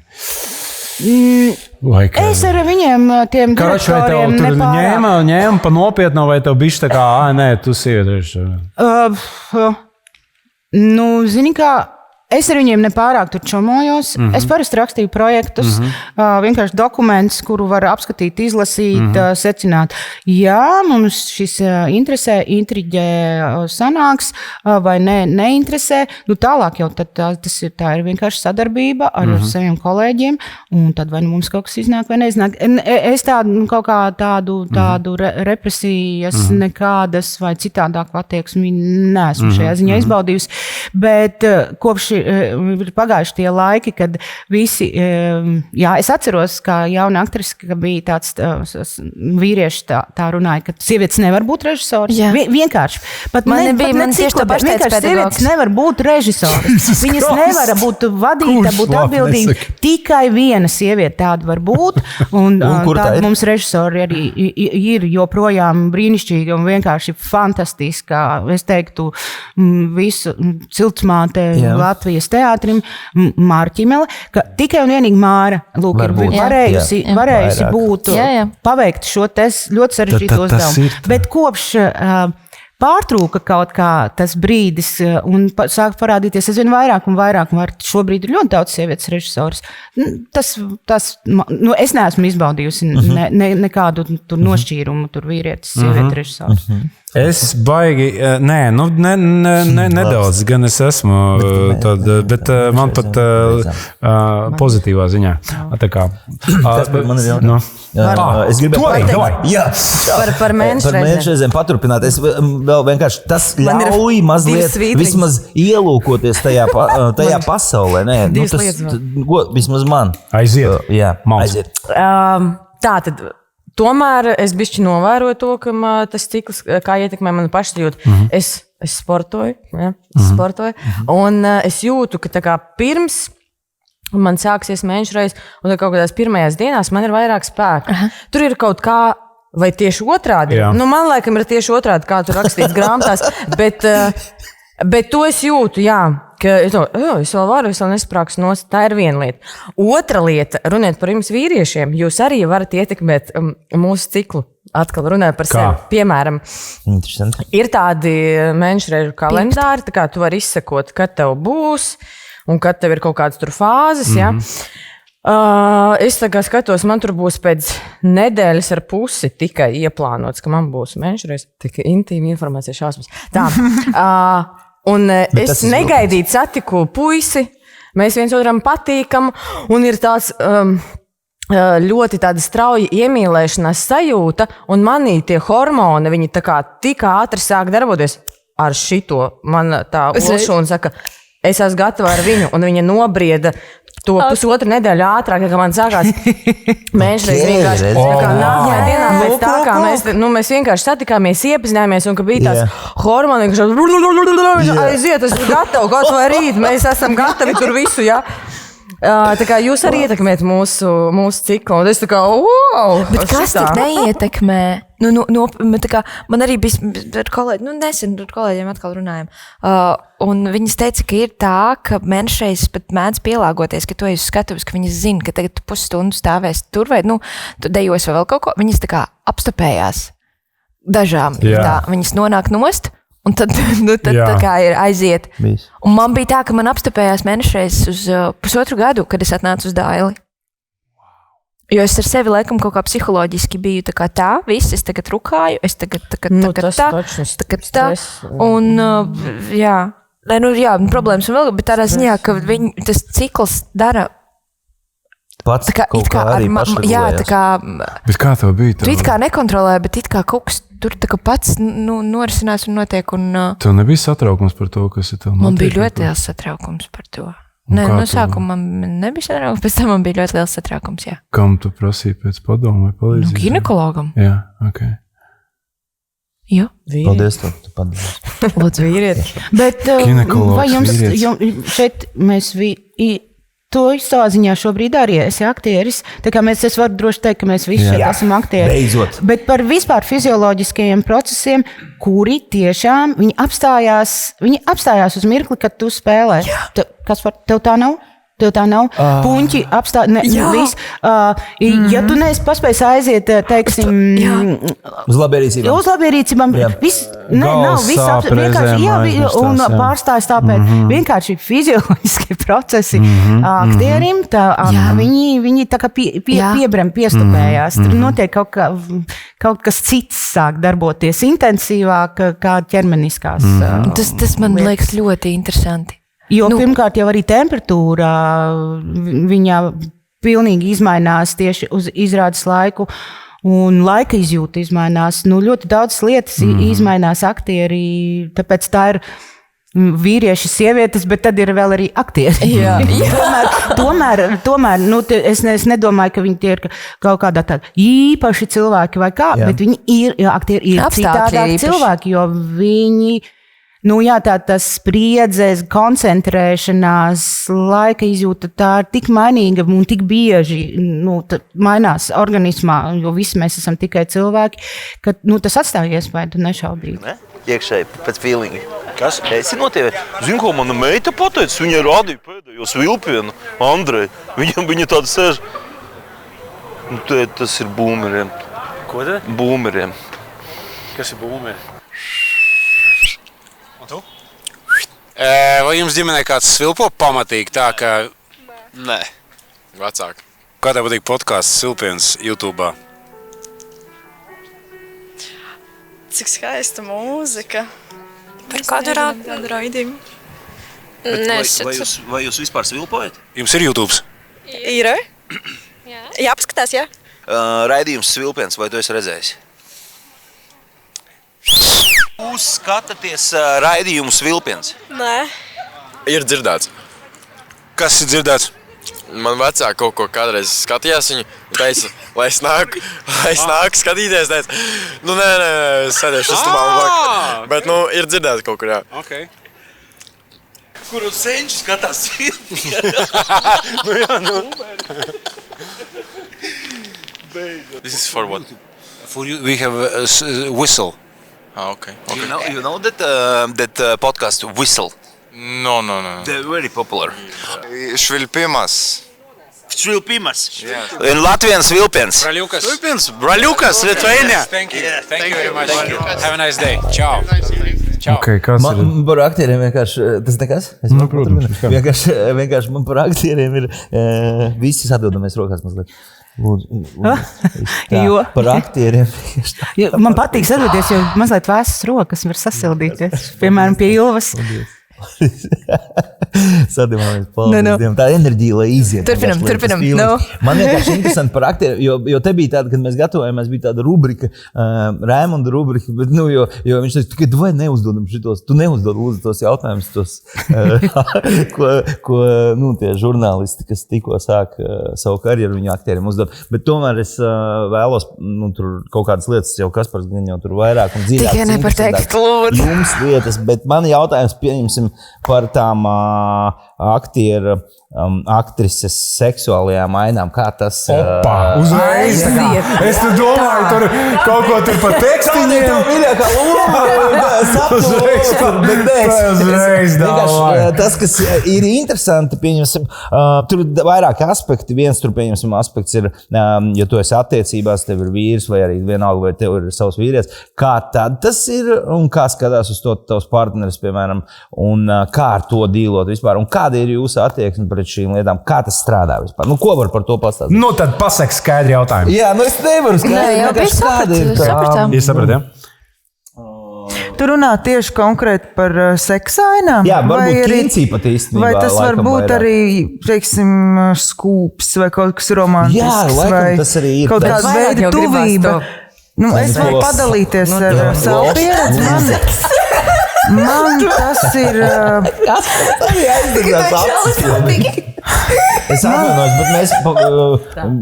Es ar viņiem, tiem direktoriem, nepārāk. Ņēma pa nopietno, vai tev bišķi tā kā, nē, tu sieviete režisors? Nu, zini, kā es ar viņiem nepārāk tur čomojos. Es parasti rakstīju projektus, vienkārši dokumentus, kuru var apskatīt, izlasīt, secināt. Jā, mums šis interesē, intriģē sanāks, vai neinteresē. Nu, tālāk jau tā ir vienkārši sadarbība ar saviem kolēģiem, un tad vai nu mums kaut kas iznāk vai neiznāk. Es kaut kā tādu represijas nekādas vai citādāk attieksmi neesmu šajā ziņā izbaudījusi, bet kopš ir pagājuši tie laiki, kad visi, es atceros, kā jauna aktrise, ka bija tāds vīrieši tā runāja, ka sievietes nevar būt režisors. Vienkārši. Man tieši tā paši teica sievietes nevar būt režisors. Viņas nevar būt vadīta, būt atbildīga. Tikai viena sieviete tāda var būt. Un tāda mums režisori arī ir joprojām brīnišķīga un vienkārši fantastiska. Es teiktu, visu Ciltsmāte Latvijas teātrim, Māra Ķimele, ka tikai un vienīgi Māra, lūk, ir varējusi būt, paveikt šo ļoti sarežģīto uzdevumu. Bet kopš pārtrūka kaut kā tas brīdis un sāk parādīties aizvien vairāk un vairāk. Šobrīd ir ļoti daudz sievietes režisors. Es neesmu izbaudījusi nekādu nošķīrumu, tur vīrietis, sieviete režisors. Es baigi, nedaudz, gan es esmu, bet man pat pozitīvā ziņā. Man ir jautājums. Es gribēju par mēnešreizēm paturpināt. Es vēl vienkārši tas ļauj mazliet vismaz ielūkoties tajā pasaulē. Vismaz man. Aiziet. Jā, aiziet. Tātad. Tomēr es bišķi novēroju to, ka tas cikls, kā ietekmē manu pašsajūtu. Es sportoju, un es jūtu, ka tā kā pirms man sāksies mēnešreiz, un kaut kādās pirmajās dienās man ir vairāk spēka. Tur ir kaut kā, vai tieši otrādi? Nu, man laikam ir tieši otrādi, kā tur rakstīts grāmatās, bet to es jūtu, ka es vēl varu, es vēl nesprākstu nost. Tā ir viena lieta. Otra lieta, runājot par jums vīriešiem, jūs arī varat ietekmēt mūsu ciklu. Atkal runājot par sevi. Piemēram, ir tādi mēnešreižu kalendāri, tā kā tu vari izsekot, kad tev būs, un kad tev ir kaut kādas tur fāzes, Es tagad skatos, man tur būs pēc nedēļas ar pusi tikai ieplānots, ka man būs mēnešreiz. Tik intīma informācija šausmas. Tā. Un es negaidīju satiku puisi, mēs viens otram patīkam, un ir tāds ļoti tāda strauja iemīlēšanās sajūta, un manī tie hormoni, viņi tā kā tik ātri sāk darboties ar šito. Man tā Olšūna saka, es esmu gatava ar viņu, un viņa nobrieda to pusotru nedēļu ātrāk, kā man sākās mēnešreiz vienkārši. Tā kā nākamajā dienā pēc tā, kā mēs vienkārši satikāmies, iepazinājāmies, un ka bija tās hormoni, ka aiziet, es esmu gatava rīt, mēs esam gatavi tur visu, Tā kā jūs arī ietekmēt mūsu ciklu, un es tā kā, wow! Bet kas tad neietekmē? Tā kā man arī bija ar kolēģi, nesen ar kolēģiem atkal runājam, un viņas teica, ka ir tā, ka mēnešreiz pat mēdz pielāgoties, ka tu esi skatuves, ka viņas zina, ka tagad tu pusstundu stāvēs tur, vai, tu dejos vai vēl kaut ko, viņas tā kā apstapējās dažām, viņas nonāk nost, un tad tā kā ir aiziet. Un man bija tā, ka man apstapējās mēnešreiz uz pusotru gadu, kad es atnācu uz Daili. Jo es ar sevi laikam kaut kā psiholoģiski biju tā, viss, es tagad rukāju, es tagad tā. Un, problēmas un vēl, bet tādā ziņā, ka tas cikls dara pats kaut kā arī pašregulējās. Bet kā tev bija? Tu it kā nekontrolē, bet it kā kaut kas tur tā kā pats norisinās un notiek. Tev nebija satraukums par to, kas ir tev notiek? Man bija ļoti liels satraukums par to. Nē, no sākuma man nebija satraukums, pēc tam man bija ļoti liels satraukums, Kam tu prasīji pēc padomu vai palīdzību? Ginekologam. Jā, ok. Jā. Paldies, tu padodies. Lūdzu, vīrieti. Bet vai jums šeit mēs to savā ziņā šobrīd arī esi aktieris. Tā kā es varu droši teikt, ka mēs visi šeit esam aktieri. Beidzot. Bet par vispār fizioloģiskajiem procesiem, kuri tiešām viņi apstājās uz mirkli, kad tu spēlē. Kas tev tā nav? Tev tā nav puņķi viss. Ja tu neesi paspējis aiziet, teiksim, uz labierīcībām, nav viss vienkārši, un pārstājas tāpēc vienkārši fizioloģiskie procesi aktierim, viņi tā kā piestupējās. Tur notiek kaut kas cits sāk darboties intensīvāk kā ķermeniskās. Tas man liekas ļoti interesanti. Jo pirmkārt jau arī temperatūra viņa pilnīgi izmainās tieši uz izrādes laiku, un laika izjūta izmainās. Ļoti daudz lietas izmainās aktieri, tāpēc tā ir vīrieši, sievietes, bet tad ir vēl arī aktieri. Tomēr es nedomāju, ka viņi tie ir kaut kādā tāda īpaši cilvēki vai kā, bet viņi aktieri ir citādāk cilvēki, jo viņi... tas spriedzes, koncentrēšanās, laika izjūta, tā ir tik mainīga un tik bieži mainās organismā, jo visi mēs esam tikai cilvēki, ka tas atstāja iespēju nešaubīgi. Ne? Iekšēji pēc feelinga. Kas? Esi notievēt. Zinu, ko mana meita pateica, viņa rādīja pēdējos vilpienu Andrei. Viņa tāda sēž. Tas ir būmeriem. Ko te? Būmeriem. Kas ir būmeri? Vai jums ģimenē kāds svilpo pamatīgi tā, ka... Nē, vecāki. Kā tev patīk podcasts Svilpiens YouTube? Cik skaista mūzika. Par kādu raidījumu? Vai jūs vispār svilpojat? Jums ir YouTube? Ir? Jā, paskatās, jā. Raidījums Svilpiens, vai tu esi redzējis? Jūs skatāties raidījumu Svilpiens? Nē. Ir dzirdēts. Kas ir dzirdēts? Man vecāki kaut ko kādreiz skatījās, viņi teica, lai es nāku skatīties, teica, nē, sēdēšu istabā un vāk. Bet, ir dzirdēts kaut kur, jā. Okay. Kuru senči skatās This is for what? For you, we have a whistle. Okay. You know that podcast Whistle? No. They're very popular. Švilpimas. In Latvian Svilpiens. Braļukas, Lithuania. Thank you very much. Have a nice day. Ciao. Okay, man par aktieriem vienkārši, tas nekas? Protams. Vienkārši man par aktieriem ir visi atbildamies rokās mazliet. Par aktieriem. Man patīk sadoties, jo mazliet vēsas rokas var sasildīties. Piemēram, pie Ilvas. Sadimāmies paldies. Tā enerģija, lai iziet. Turpinam. Man vienkārši interesanti par aktieriem, jo te bija tāda, kad mēs gatavojāmies, bija tāda rubrika, Raimonda rubrika, bet, jo viņš teica, tikai vai neuzdodam šitos, tu neuzdod lūdzu tos jautājumus, ko tie žurnālisti, kas tikko sāk savu karjeru, viņu aktieriem uzdod. Bet tomēr es vēlos, tur kaut kādas lietas jau Kaspars gan jau tur vairāk un dziļāk. Tikai nepateikt, lūdzu. Jums lietas, bet mani jautājums pieņemsim par tām aktieru, aktrises seksuālajām ainām. Kā tas... Uzreiz! Es tu domāju, tur kaut ko tur pa tekstiņiem. Tā mīļākā loma. Tas, kas ir interesanti, pieņemsim, tur ir vairāki aspekti. Viens tur, pieņemsim, aspekts ir, ja tu esi attiecībās, tev ir vīrs vai arī vienalga, vai tev ir savs vīrietis. Kā tad tas ir un kā skatās uz to tavs partneris, piemēram, un kā ar to dīlot vispār? Un kāda ir jūsu attieksme pret šīm lietām? Kā tas strādā vispār? Ko var par to pastāstīt? Tad pasaka skaidri jautājumu. Jā, es nevaru skaidri. Jūs sapratāt? Tu runā tieši konkrēti par seksainām? Jā, varbūt kincī pat īstenībā. Vai tas var būt arī, teiksim, skūps vai kaut kas romantisks? Jā, laikam tas arī ir. Kaut kāda veida tuvība. Es varu padalīties ar savu pieredzi. Man tas ir... Es atvainojos, bet mēs...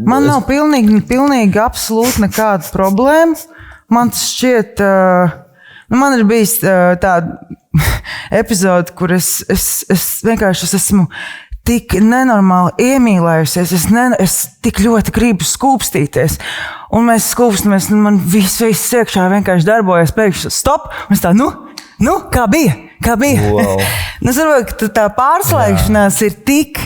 Man nav pilnīgi absolūti nekāda problēma. Man šķiet... Man ir bijis tāda epizode, kur es vienkārši esmu tik nenormāli iemīlējusies. Es tik ļoti gribu skūpstīties. Un mēs skūpstamies, man viss iekšā vienkārši darbojas. Pēkšņi stop! Un es tā, kā bija? Wow. Es saprotu, ka tā pārslēgšanās ir tik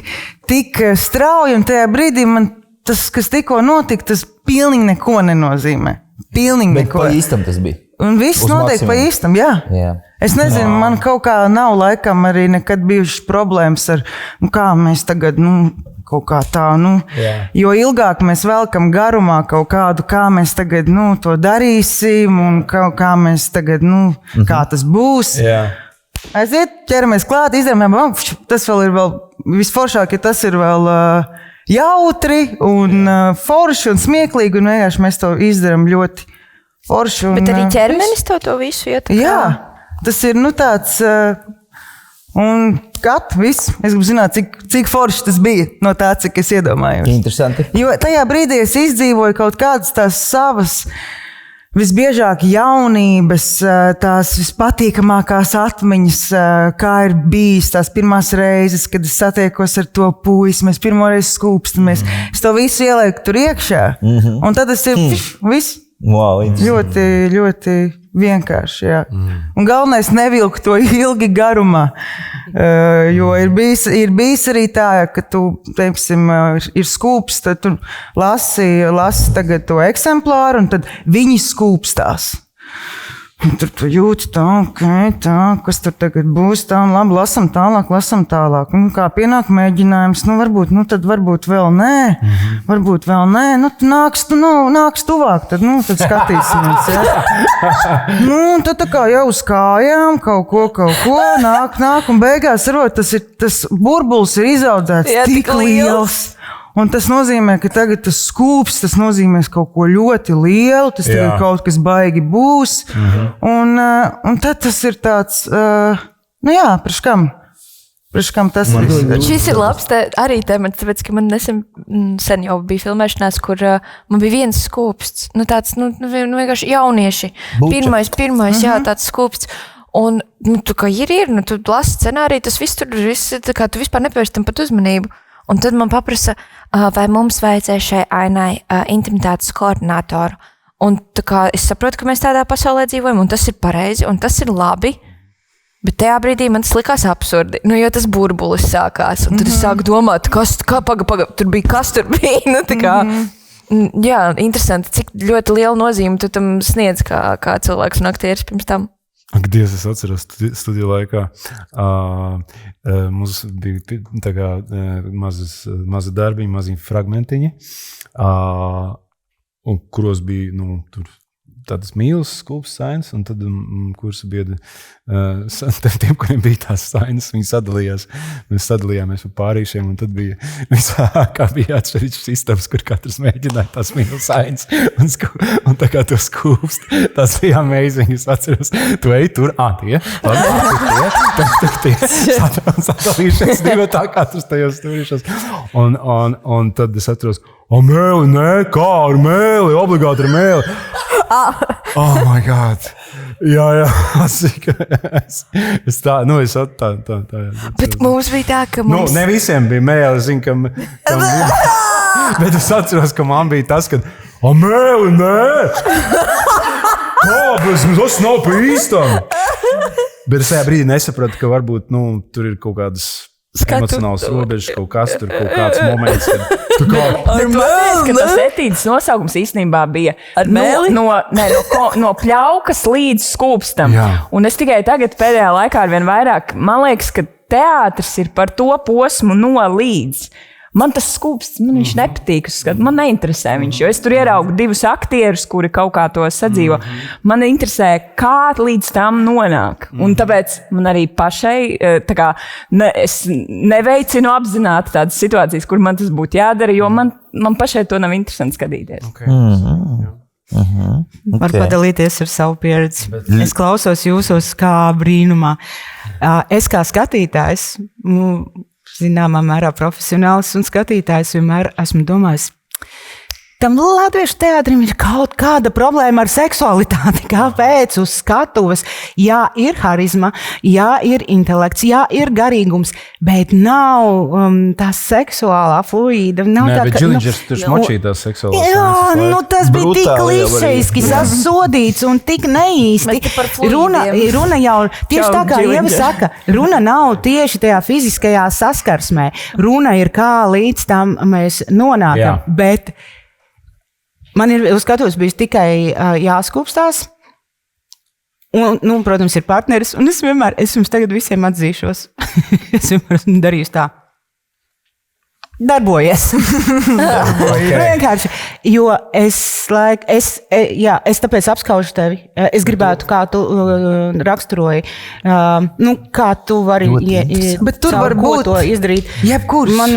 tik strauji, un tajā brīdī man tas, kas tikko notika, tas pilnīgi neko nenozīmē. Pilnīgi Bet neko. Pa īstam tas bija. Un viss Uz notiek pa maksimumu. īstam, jā. Es nezinu, man kaut kā nav laikam arī nekad bijušas problēmas ar, kā mēs tagad, kaut kā tā, jo ilgāk mēs velkam garumā kaut kādu, kā mēs tagad, to darīsim, un kā mēs tagad, kā tas būs. Aiziet, ķeramies klāt, izdarām, tas vēl ir visforšāk, ja tas ir vēl jautri un forši un smieklīgi, un vienkārši mēs to izdarām ļoti forši. Bet arī ķermenis to visu ietekmē. Jā, tas ir tāds, un viss. Es gribu zināt, cik forši tas bija no tā, cik es iedomājos. Interesanti. Jo tajā brīdī es izdzīvoju kaut kādas tās savas, visbiežāk jaunības, tās vispatīkamākās atmiņas, kā ir bijis tās pirmās reizes, kad es satiekos ar to puisi, mēs pirmoreiz skūpstamies. Es to visu ielieku tur iekšā, un tad es viss. Wow, ļoti, ļoti vienkārši. Jā. Un galvenais nevilkt to ilgi garumā. Jo ir bijis arī tā, ka tu, teiksim, ir skūps, tad tu lasi tagad to eksemplāru, un tad viņi skūpstās. Un tur tu jūti tā, kas tur tagad būs, tā, labi, lasam tālāk. Un kā pienāk mēģinājums, varbūt vēl nē, nāks tuvāk, tad skatīsimies, jā. Un tad tā kā jau uz kājām, kaut ko, nāk, un beigās tas burbulis ir izaudzēts tik liels. Un tas nozīmē, ka tagad tas skūps, tas nozīmē kaut ko ļoti lielu, tas tagad kaut kas baigi būs. Un tad tas ir tāds, priekš kam tas ir. Šis ir labs arī temats, tāpēc, ka man sen jau bija filmēšanās, kur man bija viens skūpsts, tāds, vienkārši jaunieši. Pirmais, jā, tāds skūpsts. Un, tu kā ir, tu lasi scenāriju, tas viss tur, tā kā tu vispār nepērš tam pat uzmanību. Un tad man paprasa, vai mums vajadzēja šai ainai intimitātes koordinātoru. Un tā kā es saprotu, ka mēs tādā pasaulē dzīvojam, un tas ir pareizi, un tas ir labi. Bet tajā brīdī man tas likās absurdi, jo tas burbulis sākās. Un tad es sāku domāt, tur bija. Tā kā, jā, interesanti, cik ļoti lielu nozīmi tu tam sniedz kā cilvēks un aktieris pirms tam. Ak, Dievs, es atceros studiju laikā. Mums bija tā kā mazi darbiņi, mazi fragmentiņi, un kuros bija, tur tādas mīlas skūpes sainas, un tad kursu biedri, tiem, kuriem bija tās sainas, viņi sadalījās. Mēs sadalījāmies pa pārīšiem, un tad bija visākā bija atšķirīgs sistēmas, kur katrs mēģināja tās mīlas sainas, un tā kā to skūpst. Tas bija amazing, es atceros. Tu ej tur, tie, sadalījušies divi tā, katrs tajos stūrīšos. Un tad es atceros, mēli, nē, kā ar mēli, obligāti ar mēli. Oh my God! Jā, es tā. Bet mums bija tā, ka mums... Ne visiem bija mēli, es zinu, kam bija. Bet es atceros, ka man bija tas, ka mēli, nē! Kāpēc? Tas nav pa īstam! Bet es tajā brīdī nesapratu, ka varbūt, tur ir kaut kādas emocionāls robežas, kaut kas tur, kaut kāds moments, kad tu kā... Tas etīdes nosaukums īstenībā bija no pļaukas līdz skūpstam. Jā. Un es tikai tagad pēdējā laikā arvien vairāk, man liekas, ka teātris ir par to posmu no līdz. Man tas skūpsts, viņš nepatīk, man neinteresē viņš, jo es tur ieraugu divus aktierus, kuri kaut kā to sadzīvo. Man interesē, kā līdz tam nonāk. Un tāpēc man arī pašai, es neveicinu apzināti tādas situācijas, kur man tas būtu jādara, jo man pašai to nav interesanti skatīties. Okay. Var padalīties ar savu pieredzi. Es klausos jūsos kā brīnumā. Es kā skatītājs, zināmā mērā profesionāls un skatītājs vienmēr esmu domājis, tam latviešu teātrim ir kaut kāda problēma ar seksualitāti. Kāpēc uz skatuves? Jā, ir harizma, jā, ir intelekts, jā, ir garīgums, bet nav tā seksuālā fluīda. Nav Nē, tā, bet Džiliņš tur šmočītās seksuālās. Jā, tas bija tik klišejiski sasodīts un tik neīsti. Runa jau, tieši tā kā Ieva saka, runa nav tieši tajā fiziskajā saskarsmē. Runa ir, kā līdz tam mēs nonākam. Bet man ir uz skatuves bijis tikai jāskūpstās. Un, protams, ir partneris. Un es jums tagad visiem atzīšos. Es vienmēr esmu darījusi tā. Darbojies. Vienkārši, jo es tāpēc apskaužu tevi. Es gribētu, kā tu raksturoji, kā tu vari bet tur var būt to izdarīt. Jebkurš. Man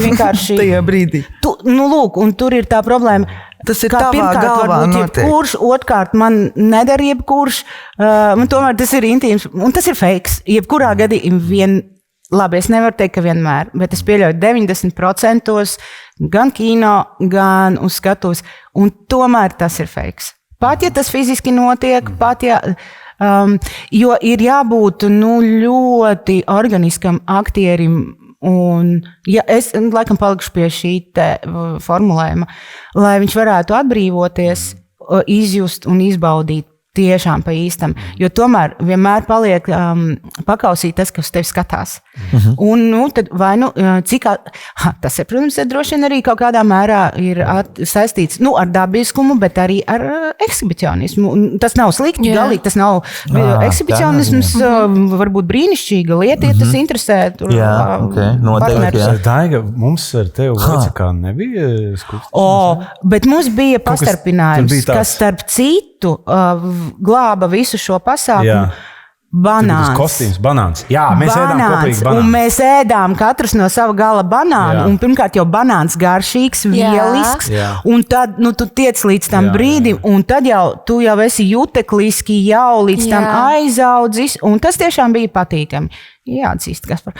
vienkārši tajā brīdī. Lūk, un tur ir tā problēma. Tas ir tavā galvā notiek. Jebkurš, otrkārt, man nedara jebkurš. Man tomēr tas ir intīms, un tas ir fakes. Jebkurā gadījumā labi, es nevaru teikt, ka vienmēr, bet es pieļauju 90% gan kino, gan uz skatuves, un tomēr tas ir fakes. Pat ja tas fiziski notiek, jo ir jābūt ļoti organiskam aktierim, un es laikam palikšu pie šī formulējuma, lai viņš varētu atbrīvoties, izjust un izbaudīt tiešām pa īstam, jo tomēr vienmēr paliek pakausīt tas, kas tevi skatās. Un, tad vai cik, tas ir, protams, droši vien arī kaut kādā mērā ir saistīts, ar dabiskumu, bet arī ar ekshibicionismu. Tas nav slikti, galīgi, tas nav ekshibicionisms, varbūt brīnišķīga lieta, ja tas interesē. Daiga, mums ar tevi Vojcekā nebija skūpstās? Bet mums bija pastarpinājums, kas starp citu glāba visu šo pasākumu. Banāns. Kostīms, banāns. Jā, mēs ēdām kopīgi banānu. Un mēs ēdām katrs no sava gala banānu. Un pirmkārt jau banāns garšīgs, vielisks. Un tad tu tiec līdz tam brīdim, un tad jau tu jau esi jutekliski jau līdz tam aizaudzis. Un tas tiešām bija patīkami. Jāatzīst, Kaspar.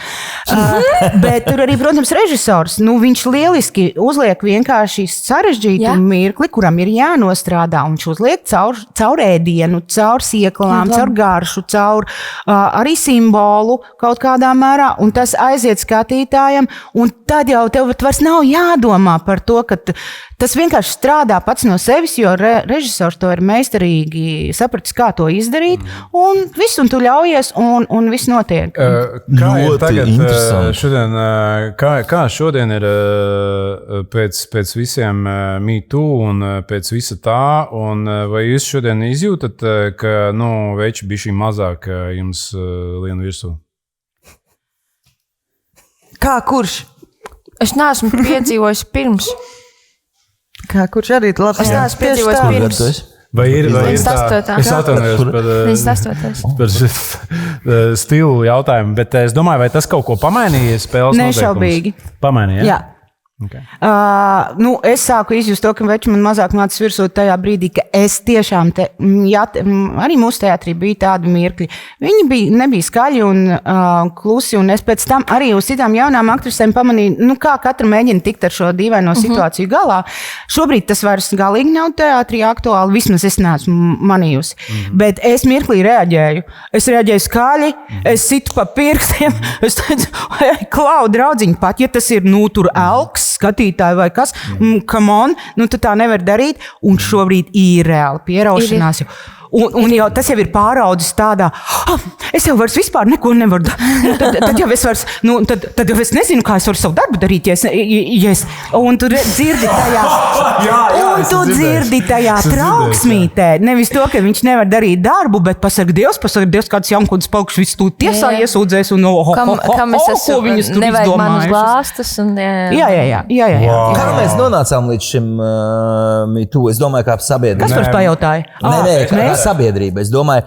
Bet tur arī, protams, režisors, viņš lieliski uzliek vienkārši sarežģītu mirkli, kuram ir jānostrādā, un viņš uzliek caur ēdienu, caur sieklām, caur garšu, caur arī simbolu kaut kādā mērā, un tas aiziet skatītājam, un tad jau tev vairs nav jādomā par to, ka tas vienkārši strādā pats no sevis, jo režisors to ir meistarīgi sapratis, kā to izdarīt, un viss, un tu ļaujies, un viss notiek. Kā ir tagad šodien, kā šodien ir pēc visiem MeToo un pēc visa tā, un vai jūs šodien izjūtat, ka, veči bišķi mazāk jums lien virsū? Kā kurš? Es neesmu piedzīvojis pirms. Kā kurš arī tu labi? Es neesmu piedzīvojis pirms. Vai ir tā? Es atvainojos par stilu jautājumu, bet es domāju, vai tas kaut ko pamainīja spēles noteikumus? Nešaubīgi. Pamainīja? Jā. Okay. Es sāku izjust to, ka veči man mazāk nācis virsū tajā brīdī, ka es tiešām arī mūsu teātrī bija tādi mirkļi. Viņi nebija skaļi un klusi, un es pēc tam arī uz citām jaunām aktrisēm pamanīju, kā katra mēģina tikt ar šo dīvaino situāciju galā. Šobrīd tas vairs galīgi nav teātrī aktuāli, vismaz es neesmu manījusi. Bet es mirklī reaģēju. Es reaģēju skaļi, es situ pa pirkstiem, es teicu, klau, draudziņi, pat ja tas ir, tur elks, skatītāji vai kas, come on, tu tā nevar darīt, un šobrīd ir reāli pieraušanās. Un jau tas jau ir pāraudzis tādā, es jau vairs vispār neko nevaru darīt. Tad jau es vairs, tad jau es nezinu, kā es varu savu darbu darīt, un tu dzirdi tajā, trauksmītē. Nevis to, ka viņš nevar darīt darbu, bet pasaka Dievs, kāds jaunkudas paukšs visu tu tiesā iesūdzēs, un kam es esmu, nevajag manas glāstas. Jā. Kā mēs nonācām līdz šim MeToo? Es domāju, kā sabiedrība. Kas par pajautāja? Nē, sabiedrība. Es domāju,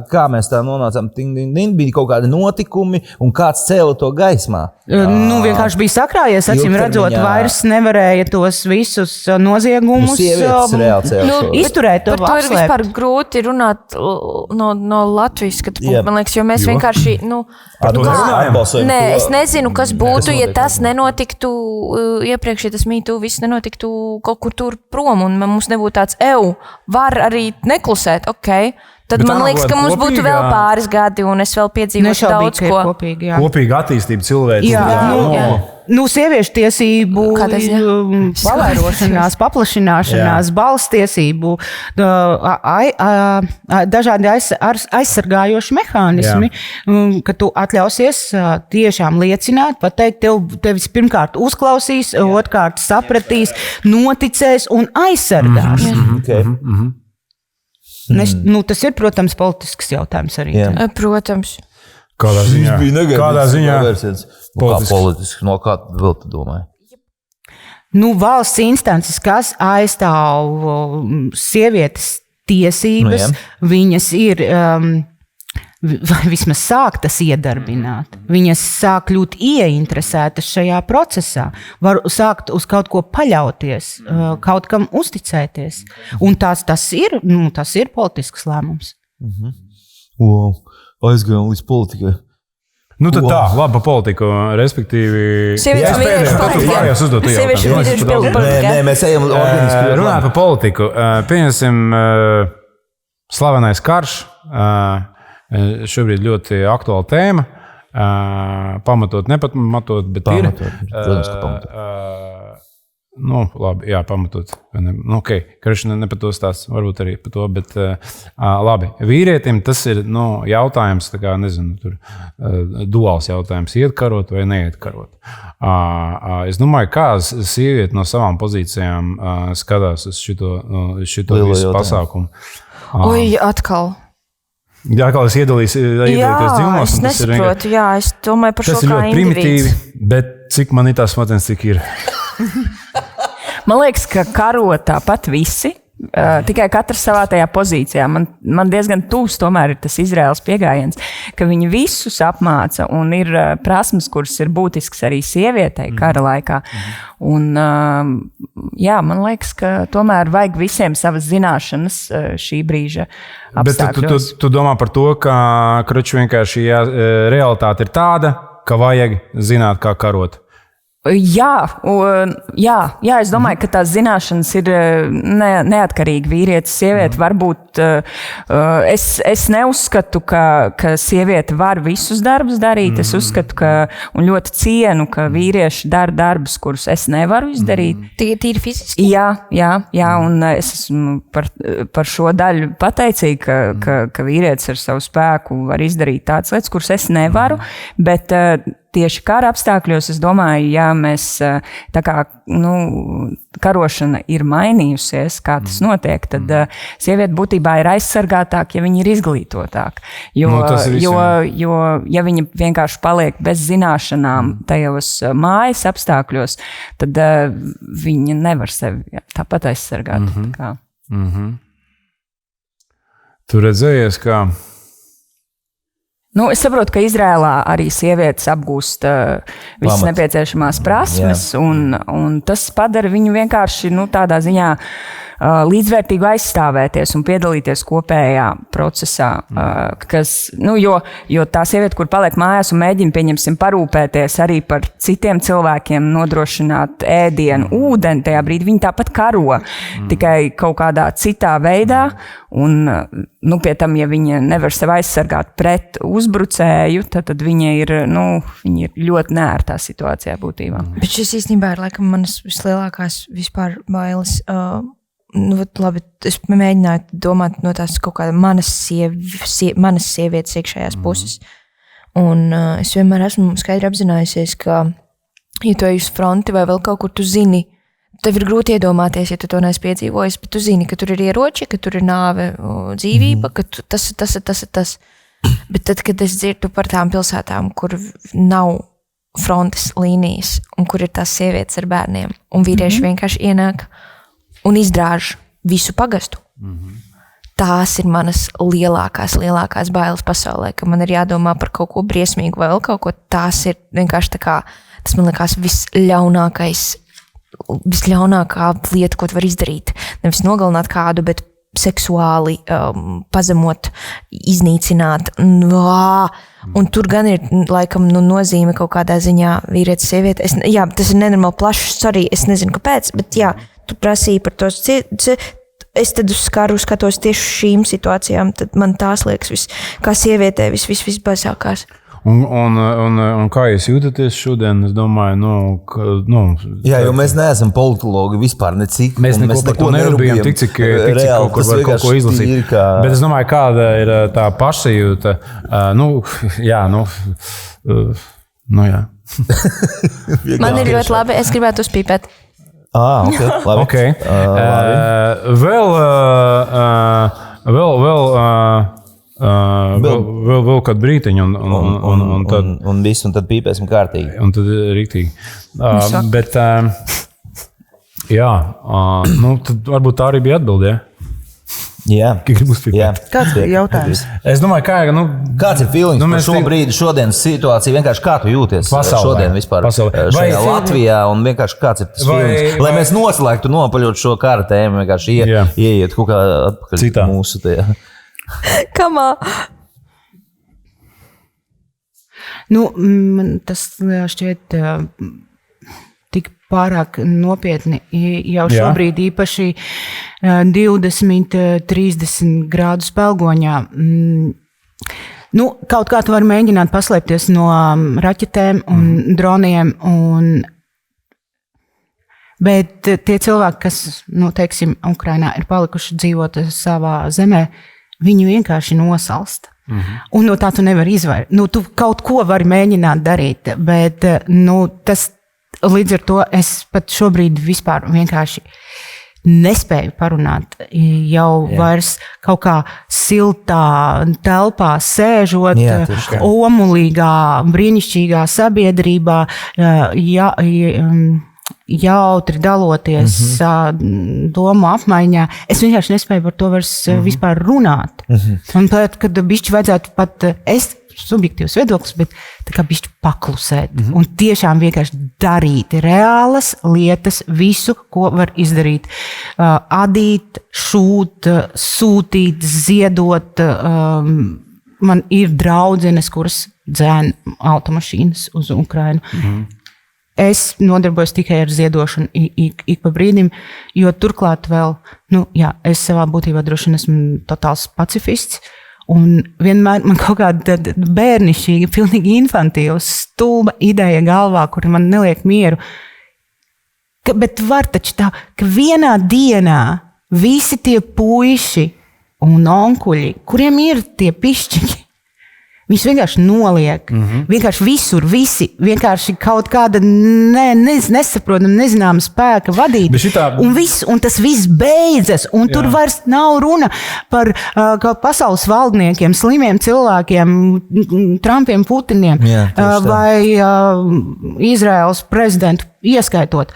kā mēs tā nonācām, bija kaut kādi notikumi un kāds cēla to gaismā. Vienkārši bija sakrājies, acīm redzot, vairs nevarēja tos visus noziegumus izturēt. Par to ir vispār grūti runāt no Latvijas skatu punkta, man liekas, jo mēs vienkārši, es nezinu, kas būtu, ja tas nenotiktu iepriekš, ja tas mītu, viss nenotiktu kaut kur tur prom, un mums nebūtu tāds, var arī neklusēt, tad bet man liekas, ka mums būtu vēl pāris gadi, un es vēl piedzīvošu daudz ko. Kopīga attīstība cilvēks. Sieviešu tiesību pavairošanās, paplašināšanās, balss tiesību, dažādi aizsargājoši mehānismi, ka tu atļausies tiešām liecināt, pateikt, tevis pirmkārt uzklausīs, otrkārt sapratīs, noticēs un aizsargās. Tas ir, protams, politisks jautājums arī. Protams. Kādā ziņā? Politisks, no kā vēl tu domāji? Valsts instances, kas aizstāv sievietes tiesības, viņas ir vismaz sāktas iedarbināt. Viņas sāk kļūt ieinteresētas šajā procesā, var sākt uz kaut ko paļauties, kaut kam uzticēties. Un tas ir politisks lēmums. Aizgājām līdz politikai. Tad tā, labi, politiku, respektīvi... Sieviešu vīriešu politika. Nē, mēs ejam organiski. Runāt par politiku. Pieņemsim slavenais karš. Šobrīd ļoti aktuāla tēma. Pamatot, nepamatot, bet pamatot, protams, ka pamatot. Labi, jā, pamatot. Karš ne par to stāsts, varbūt arī par to, bet labi. Vīrietim tas ir jautājums, tā kā, nezinu, tur duāls jautājums, iet karot vai neiet karot. Es domāju, kā sieviete no savām pozīcijām skatās uz šito visu pasākumu. Atkal. Jā, kā es iedalīties dzīvumos. Es nesaprotu, es domāju par šo kā individs. Tas ir ļoti primitīvi, bet cik man ir tās smadzenes, cik ir? Man liekas, ka karo tāpat visi, tikai katrs savā tajā pozīcijā. Man diezgan tūs tomēr ir tas Izraels pieejams, ka viņi visus apmāca un ir prasmes, kuras ir būtisks arī sievietei kara laikā. Un, man liekas, ka tomēr vajag visiem savas zināšanas šī brīža apstākļos. Bet tu domā par to, ka vienkārši realitāte ir tāda, ka vajag zināt, kā karot. Jā, es domāju, ka tās zināšanas ir neatkarīgi vīrietis, sieviete. Varbūt es neuzskatu, ka sieviete var visus darbus darīt. Es uzskatu, un ļoti cienu, ka vīrieši dara darbus, kurus es nevaru izdarīt. Tīri fiziski? Jā, un es esmu par šo daļu pateicīga, ka vīrietis ar savu spēku var izdarīt tādas lietas, kuras es nevaru, bet tieši kara apstākļos, es domāju, mēs tā kā karošana ir mainījusies, kā tas notiek, tad sieviete būtībā ir aizsargātāka, ja viņa ir izglītotāka. Jo, ja viņa vienkārši paliek bez zināšanām tajos mājas apstākļos, tad viņa nevar sevi tāpat aizsargāt. Tu redzējies, kā... Es saprotu, ka Izrēlā arī sievietes apgūst visas nepieciešamās prasmes, un tas padara viņu vienkārši tādā ziņā līdzvērtīgi aizstāvēties un piedalīties kopējā procesā. Jo tā sieviete, kur paliek mājās un mēģina, pieņemsim, parūpēties arī par citiem cilvēkiem, nodrošināt ēdienu, ūdeni, tajā brīdī viņa tāpat karo, tikai kaut kādā citā veidā. Un, pie tam, ja viņa nevar sevi aizsargāt pret uzbrucēju, tad viņa ir ļoti neērtā situācijā būtībā. Bet šis īstenībā ir laikam manas vislielākās vispār bailes. Labi, es mēģināju domāt no tās kaut kāda manas sievietes iekšējās puses. Un es vienmēr esmu skaidri apzinājusies, ka, ja tu ej uz fronti vai vēl kaut kur, tu zini, tev ir grūti iedomāties, ja tu to neesi piedzīvojis, bet tu zini, ka tur ir ieroči, ka tur ir nāve, dzīvība, ka tas. Bet tad, kad es dzirdu par tām pilsētām, kur nav frontes līnijas un kur ir tās sievietes ar bērniem, un vīrieši vienkārši ienāk un izdrāž visu pagastu. tās ir manas lielākās bailes pasaulē, ka man ir jādomā par kaut ko briesmīgu vai vēl kaut ko. Tās ir vienkārši tā kā, tas man liekas visļaunākā lieta, ko tu var izdarīt. Nevis nogalināt kādu, bet seksuāli pazemot, iznīcināt. Un tur gan ir laikam nozīme kaut kādā ziņā vīrietis, sieviete. Jā, tas ir nenormāli plašs, sorry, es nezinu, kāpēc, bet jā, tu prasīji par tos. Es tad uz skaru skatos tieši šīm situācijām, tad man tās liekas kā sievietē visbazākās. Un kā jūs jūtaties šodien? Es domāju, Jā, jo mēs neesam politologi vispār necik. Mēs neko par to nerūpējam, tik cik kaut kur var kaut ko izlasīt. Bet es domāju, kāda ir tā pašsajūta. Jā. Man ir ļoti labi, es gribētu uzpīpēt. Ok, labi. Okay. Vēl kādu brītiņu, un viss, un tad pīpēsim kārtīgi. Un tad rīktīgi. Bet, tad varbūt tā arī bija atbilde, ja? Jā. Kāds bija jautājums? Es domāju, kāds ir feelings par šodienas situāciju? Vienkārši kā tu jūties šodien vispār šajā Latvijā? Un vienkārši kāds ir tas feelings? Lai mēs noslēgtu nopaļot šo kara tēmu, vienkārši ieiet kaut kā atpakaļ citā mūsu tajā. Kamā? Man tas šķiet tik pārāk nopietni jau šobrīd īpaši 20-30 grādu spēlgoņā. Kaut kā tu vari mēģināt paslēpties no raķetēm un droniem, bet tie cilvēki, kas, teiksim, Ukrainā ir palikuši dzīvot savā zemē, viņi vienkārši nosalst. Un no tā tu nevari izvairīt. Tu kaut ko vari mēģināt darīt, bet tas līdz ar to es pat šobrīd vispār vienkārši nespēju parunāt. Jau vairs kaut kā siltā telpā sēžot, omulīgā, brīnišķīgā sabiedrībā, jautri daloties domu apmaiņā. Es vienkārši nespēju par to vairs vispār runāt. Un tad, kad bišķi vajadzētu pat, es subjektīvs viedoklis, bet tā kā bišķi paklusēt un tiešām vienkārši darīt reālas lietas, visu, ko var izdarīt. Adīt, šūt, sūtīt, ziedot. Man ir draudzenes, kuras dzēn automašīnas uz Ukrainu. Es nodarbojos tikai ar ziedošanu ik pa brīdim, jo turklāt vēl, es savā būtībā droši vien esmu totāls pacifists, un vienmēr man kaut kāda bērnišķīga, pilnīgi infantīva, stulba ideja galvā, kura man neliek mieru. Bet var taču tā, ka vienā dienā visi tie puiši un onkuļi, kuriem ir tie pišķiņi, viņš vienkārši noliek, vienkārši visur, visi, vienkārši kaut kāda nesaprotama, nezināma spēka vadīt. Un tas viss beidzas, un tur vairs nav runa par pasaules valdniekiem, slimiem cilvēkiem, Trumpiem, Putiniem, vai Izraēlas prezidentu ieskaitot.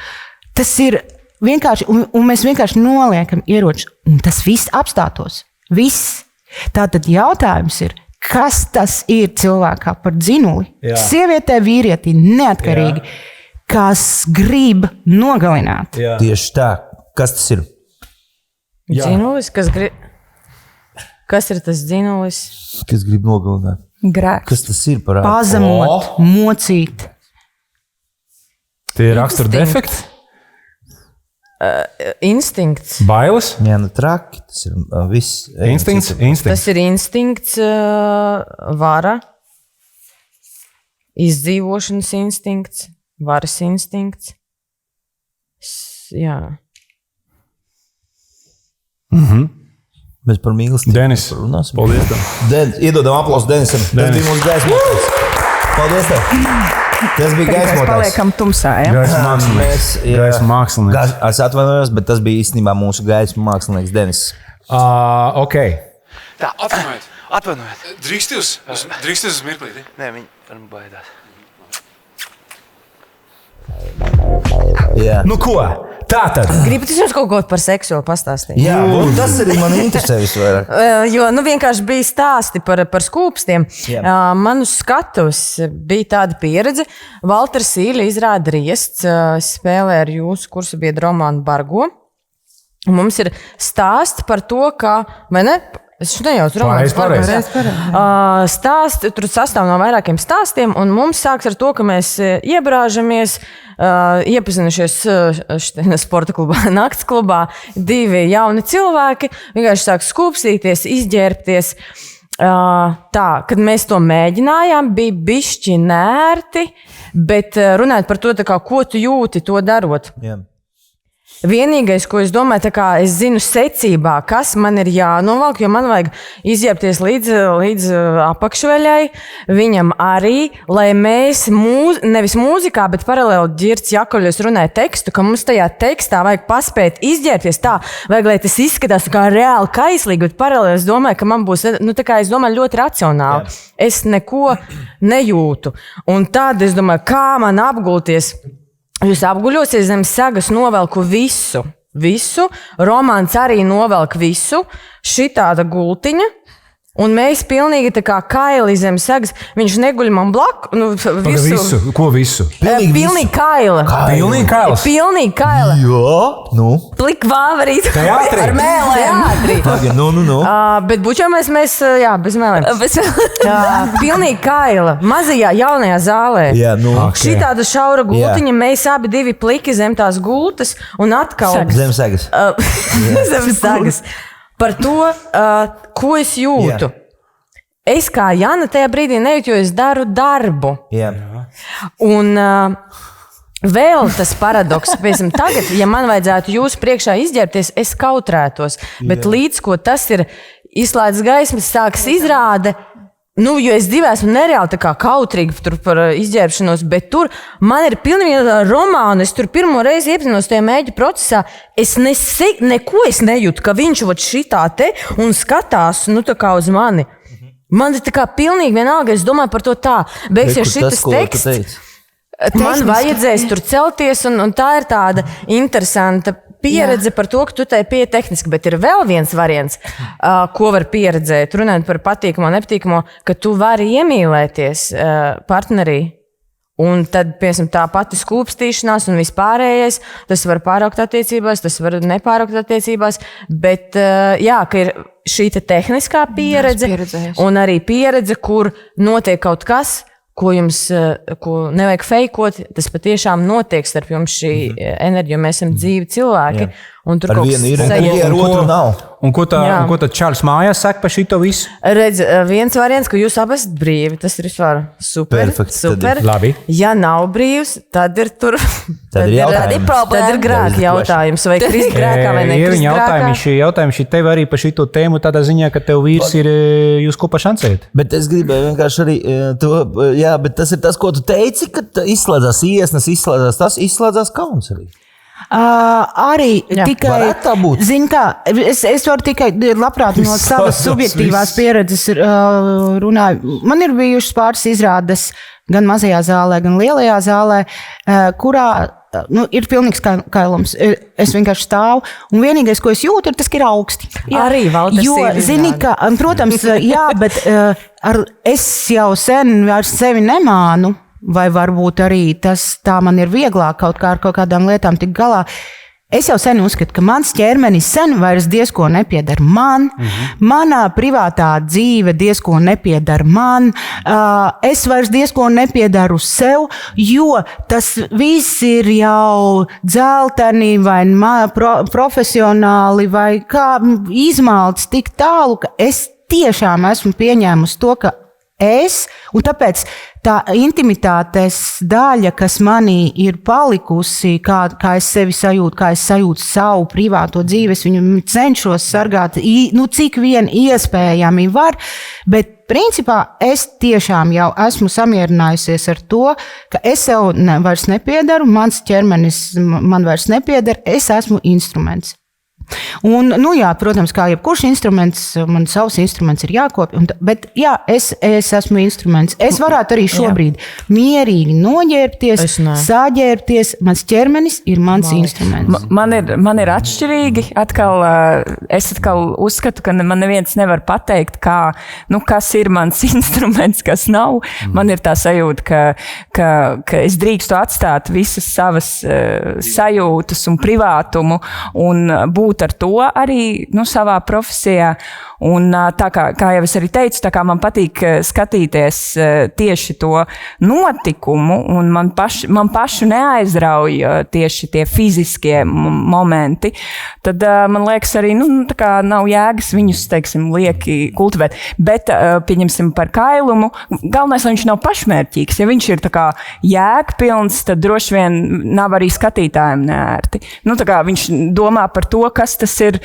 Tas ir vienkārši, un mēs vienkārši noliekam ieročus, un tas viss apstātos. Viss. Tātad jautājums ir, kas tas ir cilvēkā par dzinuli? Sievietē, vīrietī, neatkarīgi, kas grib nogalināt. Tieši tā. Kas tas ir? Dzinulis, kas ir tas dzinulis? Kas grib nogalināt? Grēks. Kas tas ir par pazemot, mocīt. Tie ir rakstura defekti? Instinkts. Bailes? Jā, traki. Tas ir viss. Instinkts. Tas ir instinkts, vara, izdzīvošanas instinkts, varas instinkts. Jā. Mēs par mīlestību. Denis, paldies tev. Iedodam aplausu Denisam. Tas bija mūsu gaismotājs. Paldies tev. Tas bija gaismotājs. Mēs paliekam tumsā, ja? Gaisma mākslinieks. Es atvainojos, bet tas bija īstenībā mūsu gaisma mākslinieks Denis. Ok. Tā, atvainojiet. Drīkst jūs uz mirklīti? Nē, viņi baidās. Jā. Nu ko? Tātad. Gribat jums kaut ko par seksuālu pastāstīt? Jā, tas arī man interesē visvairāk. Jo vienkārši bija stāsti par skūpstiem. Man uz skatuves bija tāda pieredze. Valters Sīļa izrāda Riests, spēlē ar jūsu kursu biedru Romānu Bargo. Un mums ir stāsts par to, ka, vai ne? Es nejaucu Romāns Bargo. Stāsti, tur sastāv no vairākiem stāstiem, un mums sāks ar to, ka mēs iebrāžamies, iepazinušies sporta klubā, nakts klubā, 2 jauni cilvēki, vienkārši sāk skūpstīties, izģērbties. Tā, kad mēs to mēģinājām, bija bišķi nērti, bet runājot par to, kā, ko tu jūti to darot. Jā. Vienīgais, ko es domāju, es zinu secībā, kas man ir jānovelk, jo man vajag izģērbties līdz apakšveļai, viņam arī, lai mēs nevis mūzikā, bet paralēli Ģirts Jakovļos runāja tekstu, ka mums tajā tekstā vajag paspēt izģērbties tā, vajag, lai tas izskatās kā reāli kaislīgi, bet paralēli es domāju, ka man būs, es domāju, ļoti racionāli. Jā. Es neko nejūtu. Un tad es domāju, kā man apgulties. Jūs apguļosies zem sagas, novelku visu. Romāns arī novelk visu. Šitāda gultiņa. Un mēs pilnīgi tā kā kaili zem sagas. Viņš neguļ man blaku. Visu. Ko visu? Pilnīgi kaila. Pilnīgi kails? Pilnīgi kaila. Jā, nu. Plik vāverīt. Teātrī? Ar mēlēm. Nu. Bet bučamies mēs, bez mēlēm. Pilnīgi kaila. Mazajā jaunajā zālē. Jā, nu. Šitāda šaura gultiņa. Mēs abi 2 pliki zem tās gultas. Un atkal. Zem sagas. Zem sagas. Par to, ko es jūtu. Jā. Es kā Jana tajā brīdī nejūtu, jo es daru darbu. Jā. Un vēl tas paradoks, piemēram, tagad, ja man vajadzētu jūsu priekšā izģērbties, es kautrētos. Bet līdz ko tas ir izslēdz gaismas, sāks izrāde. Jo es esmu nereāli tā kā kautrīgi par izģērbšanos, bet tur man ir pilnīgi romāna. Es tur pirmo reizi iepazinos tajā mēģi procesā. Es neko nejūtu, ka viņš šitā te un skatās tā kā uz mani. Man ir tā kā pilnīgi vienalga, es domāju par to tā. Beigsies šitas teksts. Man vajadzēs tur celties, un tā ir tāda interesanta pieredze par to, ka tu tai pieeja tehniski, bet ir vēl viens variants, ko var pieredzēt, runājot par patīkamo, nepatīkamo, ka tu vari iemīlēties partnerī. Un tad, piemēram, tā pati skūpstīšanās un vispārējais, tas var pāraukt attiecībās, tas var nepāraukt attiecībās, bet jā, ka ir šī tehniskā pieredze un arī pieredze, kur notiek kaut kas, ko nevajag fejkot, tas patiešām notiek starp jums šī enerģija, jo mēs esam dzīvi cilvēki. Jā. Un tur ar kaut vienu ir, ar otru nav. Un ko tad Čārlis mājās saka par šito visu? Redz, viens variants, ka jūs abi esat brīvi, tas ir vispār super. Perfekt, super. Labi. Ja nav brīvs, tad ir tur. Tad ir grēka jautājums. Vai krist grēkā vai nekrist grēkā? Jautājumi šī tev arī par šito tēmu tādā ziņā, ka tev vīrs ir jūs kopā šancēt. Bet es gribēju vienkārši arī to, jā, bet tas ir tas, ko tu teici, ka izslēdzās iesnas, izslēdzās kauns arī. Arī tikai zinu, kā es varu tikai labprāt no savas subjektīvās pieredzes runāju. Man ir bijušas pāris izrādes gan mazajā zālē, gan lielajā zālē, kurā ir pilnīgs kailums. Es vienkārši stāvu, un vienīgais, ko es jūtu, ir tas, ka ir augsti. Arī Valters ir zini, ka, protams, jā, bet es jau sen vairs sevi nemānu. Vai varbūt arī tas tā man ir vieglāk kaut kādām lietām tik galā. Es jau sen uzskatu, ka mans ķermenis sen vairs diezko nepiedar man, manā privātā dzīve diezko nepiedar man, es vairs diezko nepiedaru sev, jo tas viss ir jau dzelteni vai profesionāli vai kā izmalts tik tālu, ka es tiešām esmu pieņēmusi to, ka un tāpēc tā intimitātes daļa, kas manī ir palikusi, kā es sevi sajūtu, kā es sajūtu savu privāto dzīvi, es viņu cenšos sargāt, cik vien iespējami var, bet principā es tiešām jau esmu samierinājusies ar to, ka es sev vairs nepiedaru, mans ķermenis man vairs nepiedar, es esmu instruments. Un, nu jā, protams, kā jebkurš instruments, man savs instruments ir jākopja, bet jā, es esmu instruments. Es varētu arī šobrīd mierīgi noģērbties, saģērbties. Mans ķermenis ir mans instruments. Man ir atšķirīgi. Es atkal uzskatu, ka man neviens nevar pateikt, kas ir mans instruments, kas nav. Man ir tā sajūta, ka es drīkstu atstāt visas savas sajūtas un privātumu un būt ar to arī savā profesijā. Un tā kā jau es arī teicu, tā kā man patīk skatīties tieši to notikumu, un man pašu neaizrauj tieši tie fiziskie momenti, tad man liekas arī, tā kā nav jēgas viņus, teiksim, lieki kultivēt. Bet, pieņemsim par Kailumu, galvenais, lai viņš nav pašmērķīgs. Ja viņš ir tā kā jēgpilns, tad droši vien nav arī skatītājiem neērti. Tā kā viņš domā par to, kas tas ir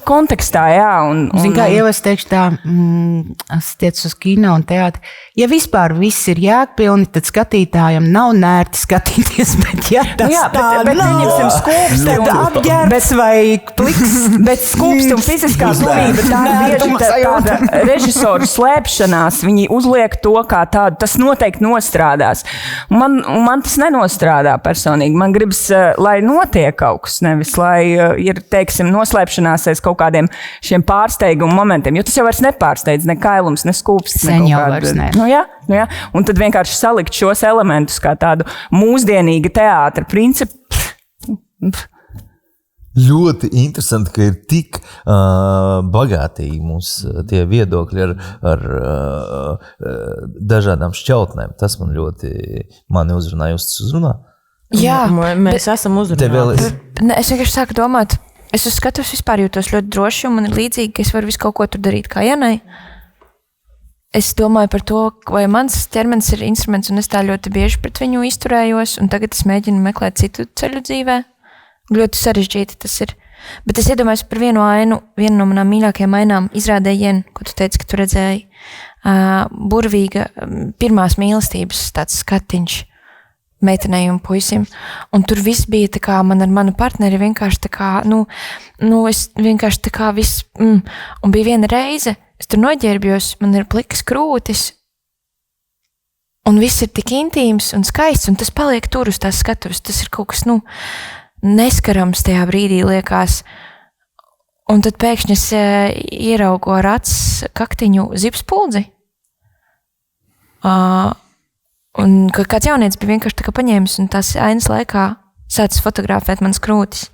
kontekstā, jā. Zin kā, jau es teikšu tā, es tiecu uz kino un teātri. Ja vispār viss ir jēgpilni, tad skatītājiem nav nērti skatīties, bet ja tas bet pieņemsim skūpsti un apģērbs vai pliks, bet skūpsti un fiziskā slimība, tā ir bieži tāda režisoru slēpšanās, viņi uzliek to kā tādu, tas noteikti nostrādās. Man tas nenostrādā personīgi, man gribas, lai notiek kaut kas, nevis, lai ir, teiksim, noslēpšanās aiz kaut kādiem šiem pārsteigumu momentiem, jo tas jau vairs nepārsteidz, ne Kailums, ne skūpstis. Sen jau vairs ne. Jā. Un tad vienkārši salikt šos elementus kā tādu mūsdienīgu teātra principu. Ļoti interesanti, ka ir tik bagātīgi mums tie viedokļi ar dažādām šķautnēm. Tas man mani uzrunā. Jūs tas uzrunā? Jā, mēs esam uzrunāti. Es vienkārši sāku domāt, es uz skatuves vispār jūtos ļoti droši, un man ir līdzīgi, ka es varu visu kaut ko tur darīt kā Janai. Es domāju par to, vai mans ķermenis ir instruments, un es tā ļoti bieži pret viņu izturējos, un tagad es mēģinu meklēt citu ceļu dzīvē. Ļoti sarežģīti tas ir. Bet es iedomājos par vienu ainu, vienu no manām mīļākajām ainām, izrādē Jen, ko tu teici, ka tu redzēji. Burvīga pirmās mīlestības tāds skatiņš meitenei un puisim. Un tur viss bija tā kā man ar manu partneri vienkārši tā kā, es vienkārši tā kā viss, un bija viena reize, es tur noģērbjos, man ir plikas krūtis, un viss ir tik intīms un skaists, un tas paliek tur uz tās skatuves, tas ir kaut kas, neskarams tajā brīdī liekas. Un tad pēkšņi es ieraugu ar acis kaktiņu zipspuldzi. Un kāds jaunietis bija vienkārši tā kā paņēmis un tās ainas laikā sācis fotografēt manas krūtis.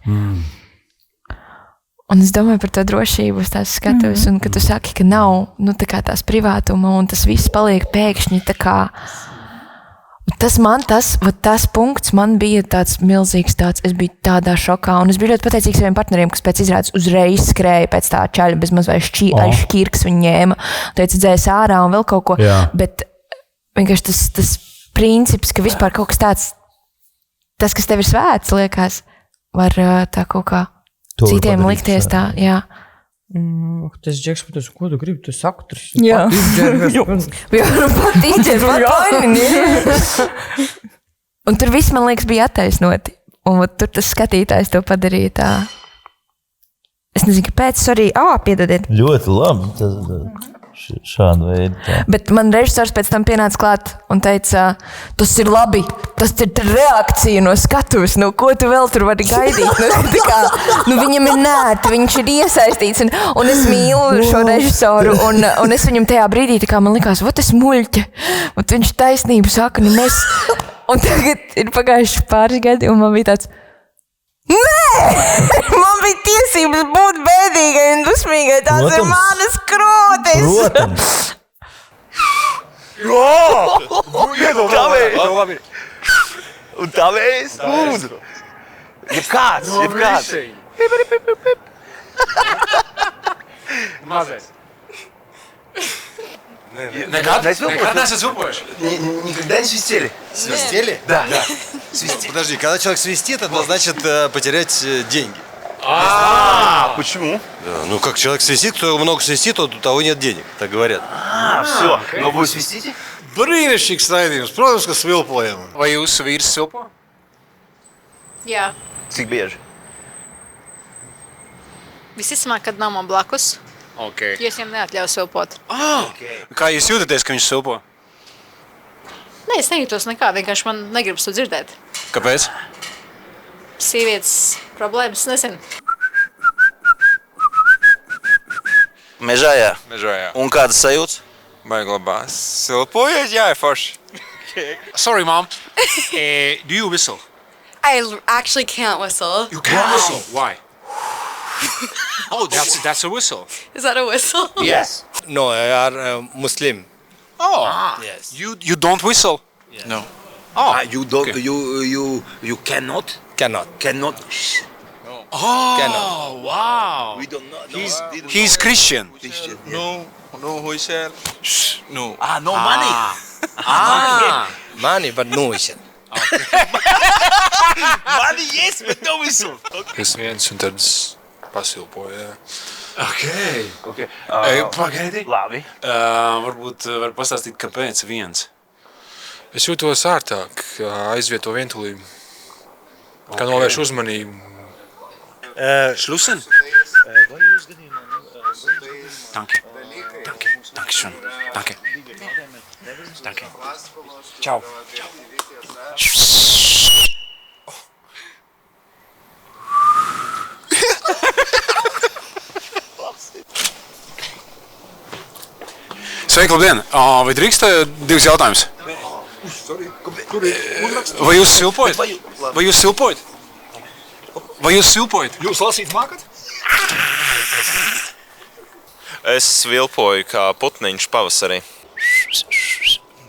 Un es domāju par to drošību uz tās skatuves, un ka tu saki, ka nav tā kā tās privātuma, un tas viss paliek pēkšņi tā kā. Tas punkts man bija tāds milzīgs, es biju tādā šokā, un es biju ļoti pateicīgs saviem partneriem, kas pēc izrādes uzreiz skrēja pēc tā čaļa, bez maz vai šķirks viņu ņēma, teica, dzēs ārā un vēl kaut ko, bet vienkārši tas princips, ka vispār kaut kas tāds, tas, kas tev ir svēts, liekas, var tā kaut kā citiem likties tā, jā. Tas Džeks, ko tu gribi, tu saki, tur jā. Pat izģērs, un tur viss, man liekas, bija attaisnoti, un tur tas skatītājs to padarīja tā. Es nezinu, kāpēc, piedodiet. Ļoti labi. Šādu veidu. Tā. Bet man režisors pēc tam pienāca klāt un teica, tas ir labi, tas ir reakcija no skatuves, ko tu vēl tur vari gaidīt. Viņam ir nērti, viņš ir iesaistīts, un es mīlu šo režisoru, un es viņam tajā brīdī, man likās, es muļķe, un viņš taisnību saka, un tagad ir pagājuši pāris gadi, un man bija tāds, man bija tiesības būt bēdīgai un dusmīgai, tās ir manas krūtis. Protams. Un tā mēs lūdzu. Jebkāds. Mazais. Nekad не зубоешь? Никогда не свистели. Свистели? Да. Подожди, когда человек свистит, это значит потерять деньги. Почему? Да, как человек свистит, кто много свистит, у того нет денег, так говорят. Все. Но вы свистите? Brīnišķīgs raidījums, protams, ka svilpojam. Vai jūsu vīrs svilpo? Jā. Cik bieži? Visticamāk, kad nav man blakus, Okay. jo es viņam neatļauju svilpot. Kā jūs jūtaties, ka viņš silpo? Nē, es nejūtos nekā, vienkārši man negribas to dzirdēt. Kāpēc? Sievietes problēmas, nezinu. Mežā, jā. Mežā, jā. Un kādas sajūtas? Baigi labās. Silpojiet, jā, forši. Sorry, Mom. Do you whistle? I actually can't whistle. You can't whistle. Why? Oh, that's a whistle. Is that a whistle? Yes. No, I are Muslim. Oh. Yes. You don't whistle? No. Oh. You don't. Okay. You cannot. Cannot. Oh. Cannot. Wow. We don't know. He's Christian. No, who is here? No. No money. Money, but no whistle. Money, yes, but no whistle. Es viens un tad es pasilpoju, jā. Okay. Pagaidi. Labi. Varbūt var pastāstīt, kāpēc viens. Es jūtos ārtāk, aizvieto vientulību. Kā novērš uzmanību. Schlussen? Danke. Dankeschön. Danke. Ciao. Sveiki, labdien! Vai drīkst divas jautājumus? Vai jūs silpojat? Jūs lasīt mākat? Es svilpoju kā putniņš pavasarī.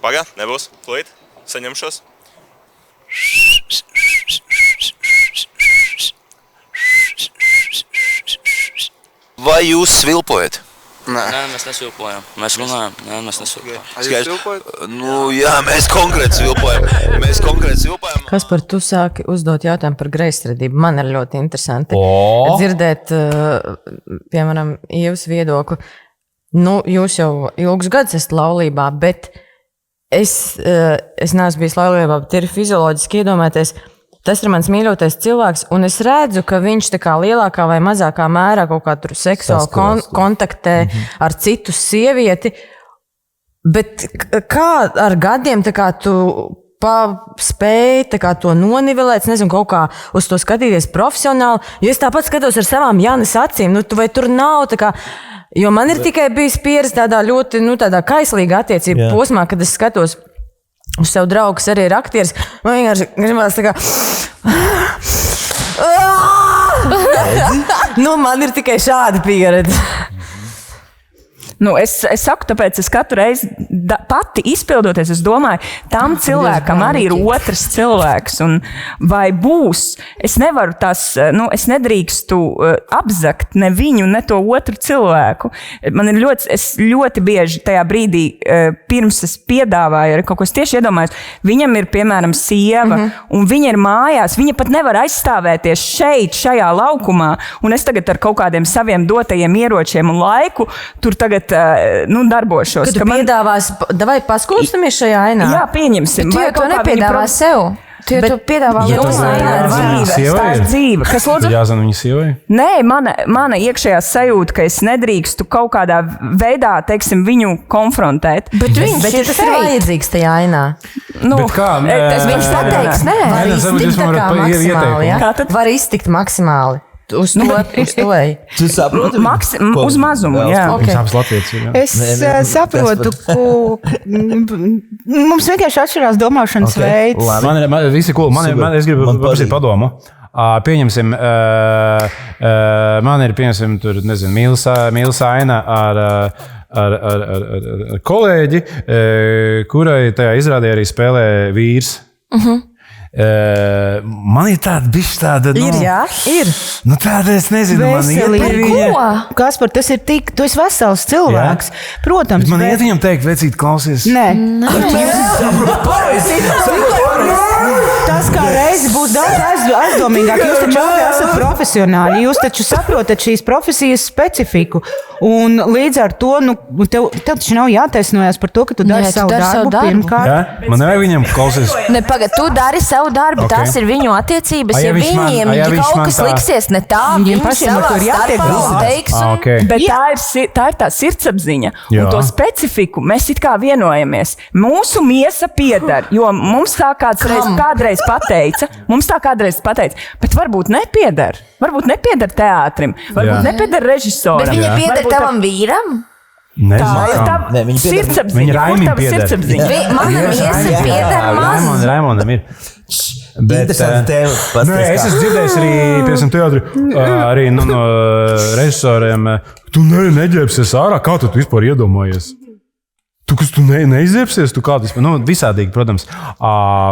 Pagā, nebūs. Plīt, saņemšos. Vai jūs svilpojat? Nē, mēs nesilpojam. Mēs runājam. Nē, mēs nesilpojam. Nu, jā, mēs konkrēti svilpojam. Kaspar, tu sāki uzdot jautājumu par greizsirdību. Man ir ļoti interesanti dzirdēt, piemēram, Ievas viedokli. Nu, jūs jau ilgus gadus esat laulībā, bet es neesmu bijis laulībā, bet ir fizioloģiski iedomāties, tas ir mans mīļotais cilvēks, un es redzu, ka viņš tā kā lielākā vai mazākā mērā kaut kā tur seksuāli kontaktē ar citu sievieti, bet kā ar gadiem tā kā tu spēj tā kā to nonivelēt, nezinu, kaut kā uz to skatīties profesionāli, jo es tāpat skatos ar savām Jānis acīm, nu vai tur nav tā kā, jo man ir tikai bijis pieredze tādā ļoti, nu tādā kaislīga attiecība posmā, kad es skatos uz savu draugu, kas arī ir aktieris, man vienkārši gribās tā kā... Nu, man ir tikai šāda pieredze. Nu, es saku, tāpēc es katru reizi pati izpildoties, es domāju, tam cilvēkam arī ir otrs cilvēks. Un vai būs, es nevaru es nedrīkstu apzakt ne viņu, ne to otru cilvēku. Man ir es ļoti bieži tajā brīdī, pirms es piedāvāju, arī kaut ko es tieši iedomājos, viņam ir, piemēram, sieva, un viņa ir mājās, viņa pat nevar aizstāvēties šajā laukumā, un es tagad ar kaut kādiem saviem dotajiem ieročiem un laiku, tur tagad darbošos. Kad tu piedāvās, vai paskūstamies šajā ainā? Jā, pieņemsim. Tu jau to nepiedāvā sev. Tu to piedāvā dzīve. Kas lūdzu? Jāzana viņa sievai? Nē, mana iekšējā sajūta, ka es nedrīkstu kaut kādā veidā, teiksim, viņu konfrontēt. Bet tas ir vajadzīgs tajā ainā. Bet kā? Viņš pateiks, nē. Var iztikt maksimāli. Uz to ej. Tu saproti? Uz mazumu, jā. Es saprotu, ka mums vienkārši atšķirās domāšanas veids. Man es gribu paprasīt padomu. Pieņemsim, man ir, tur, nezinu, mīlas aina ar kolēģi, kurai tajā izrādē arī spēlē vīrs. Man ir tāda, ir, jā, ir. Nu, tāda, es nezinu, man ir. Kaspar, tas ir tik, tu esi vesels cilvēks. Protams. Bet man iet viņam teikt, vecīt, klausies. Nē. tas kā reizi būs daudz aizdomīgāk. Jūs taču abi esat profesionāļi, jūs taču saprotat šīs profesijas specifiku. Un līdz ar to, tev taču nav jātaisnojas par to, ka tu dari savu darbu pirmkārt. Man nevajag viņam klausīties. Ne, pagad, tu dari savu darbu, tās ir viņu attiecības. Ja viņiem kaut kas liksies ne tā, viņi savā starpā teiks. Bet tā ir tā sirdsapziņa. Un to specifiku mēs it kā vienojamies. Mūsu miesa pieder, jo mums tā kādreiz pateica, bet varbūt nepieder. Varbūt nepieder teātrim, varbūt nepieder režisoram. Bet viņa pieder tavam vīram? Viņa Raimim pieder. Mana miesa pieder maz. Raimondam ir. Interesanti tēma. Es esmu dzirdējis arī, piemēram, teātri, arī no režisoriem. Tu neģērbsies ārā, kā tu vispār iedomājies? Tu neizdziepsies, tu kādus, visādīgi, protams,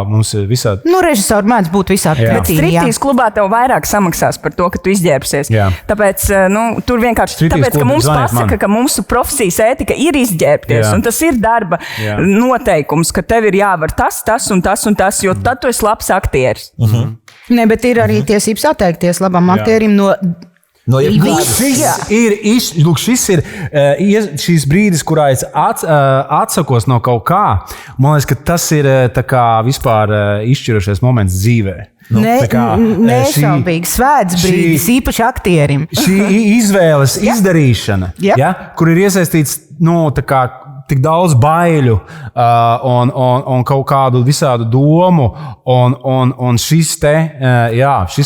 mums ir visādi. Režisori mēdz būt visādi pretīgi. Striktīs klubā tev vairāk samaksās par to, ka tu izģērbsies. Tāpēc, tur vienkārši, tāpēc, ka mums pasaka, ka mūsu profesijas ētika ir izģērbties, un tas ir darba noteikums, ka tev ir jāvar tas un tas, jo tad tu esi labs aktieris. Ne, bet ir arī tiesības atteikties labam aktierim Šis ir šīs brīdis, kurā es atsakos no kaut kā. Man liekas, ka tas ir tā kā vispār izšķirošais moments dzīvē. Nešaubīgi svēts brīdis, īpaši aktierim. Šī izvēles izdarīšana, kur ir iesaistīts tik daudz baiļu un kaut kādu visādu domu, un šis te,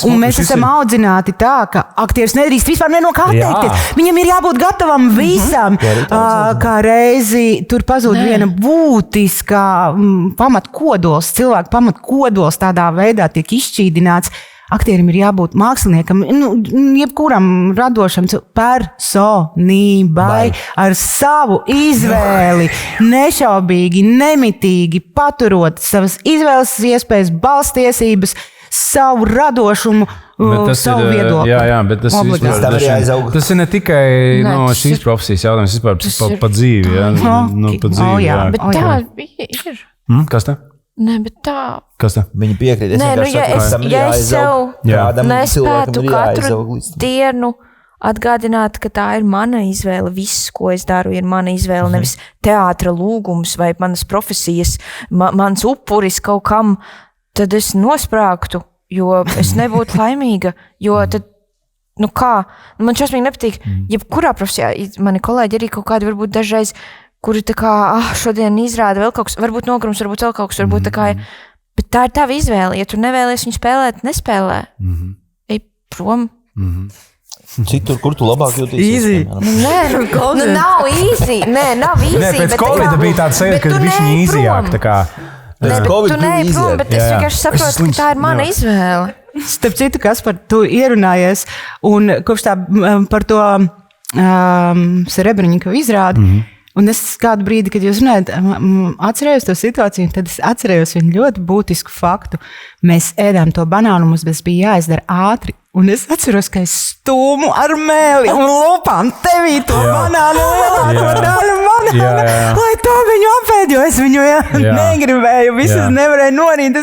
un mēs esam audzināti tā, ka aktieris nedrīkst vispār no kā atteikties. Viņam ir jābūt gatavam visam. Kā reizi tur pazūd viena būtiskā pamatkodols, cilvēku pamatkodols tādā veidā tiek izšķīdināts. Aktierim ir jābūt māksliniekam, jebkuram radošam personībai ar savu izvēli, nešaubīgi, nemitīgi paturot savas izvēles iespējas, balstiesības, savu radošumu, savu viedokli. Bet tas ir ne tikai šīs profesijas jautājums, vispār pa dzīvi. Pa dzīvi, bet tā ir. Kas tā? Nē, bet tā. Kas tā? Viņi piekrīt. Ja es sev nespētu katru dienu atgādināt, ka tā ir mana izvēle, viss, ko es daru, ir mana izvēle, nevis teātra lūgums vai manas profesijas, mans upuris kaut kam, tad es nosprāgtu, jo es nebūtu laimīga, jo tad, man šausmīgi nepatīk, jebkurā profesijā, mani kolēģi arī kaut kādi varbūt dažreiz, kuri tā kā, šodien izrāda vēl kaut kas, varbūt nogrums, varbūt vēl kaut kas, varbūt tā kā, bet tā ir tava izvēle, ja tu nevēlies viņu spēlēt, nespēlē. Ej prom. Citur, kur tu labāk jūties? Easy. Nav easy. Nav easy. Pēc Covid bija tāda sajūta, ka viņš ir easijāk, tā kā. Tu neej prom, bet es vienkārši saprotu, ka tā ir mana izvēle. Starp citu, Kaspar, tu ierunājies, un kopš tā par to Serebrņika izrādi, un es kādu brīdi, kad jūs runājat, atcerējos to situāciju, tad es atcerējos vienu ļoti būtisku faktu. Mēs ēdām to banānu, mums bija jāizdara ātri. Un es atceros, ka es stūmu ar mēli un lupām tevī to banānu lielāko daļu banānu, lai to viņu apēd, jo es viņu negribēju, visas nevarēju norīt,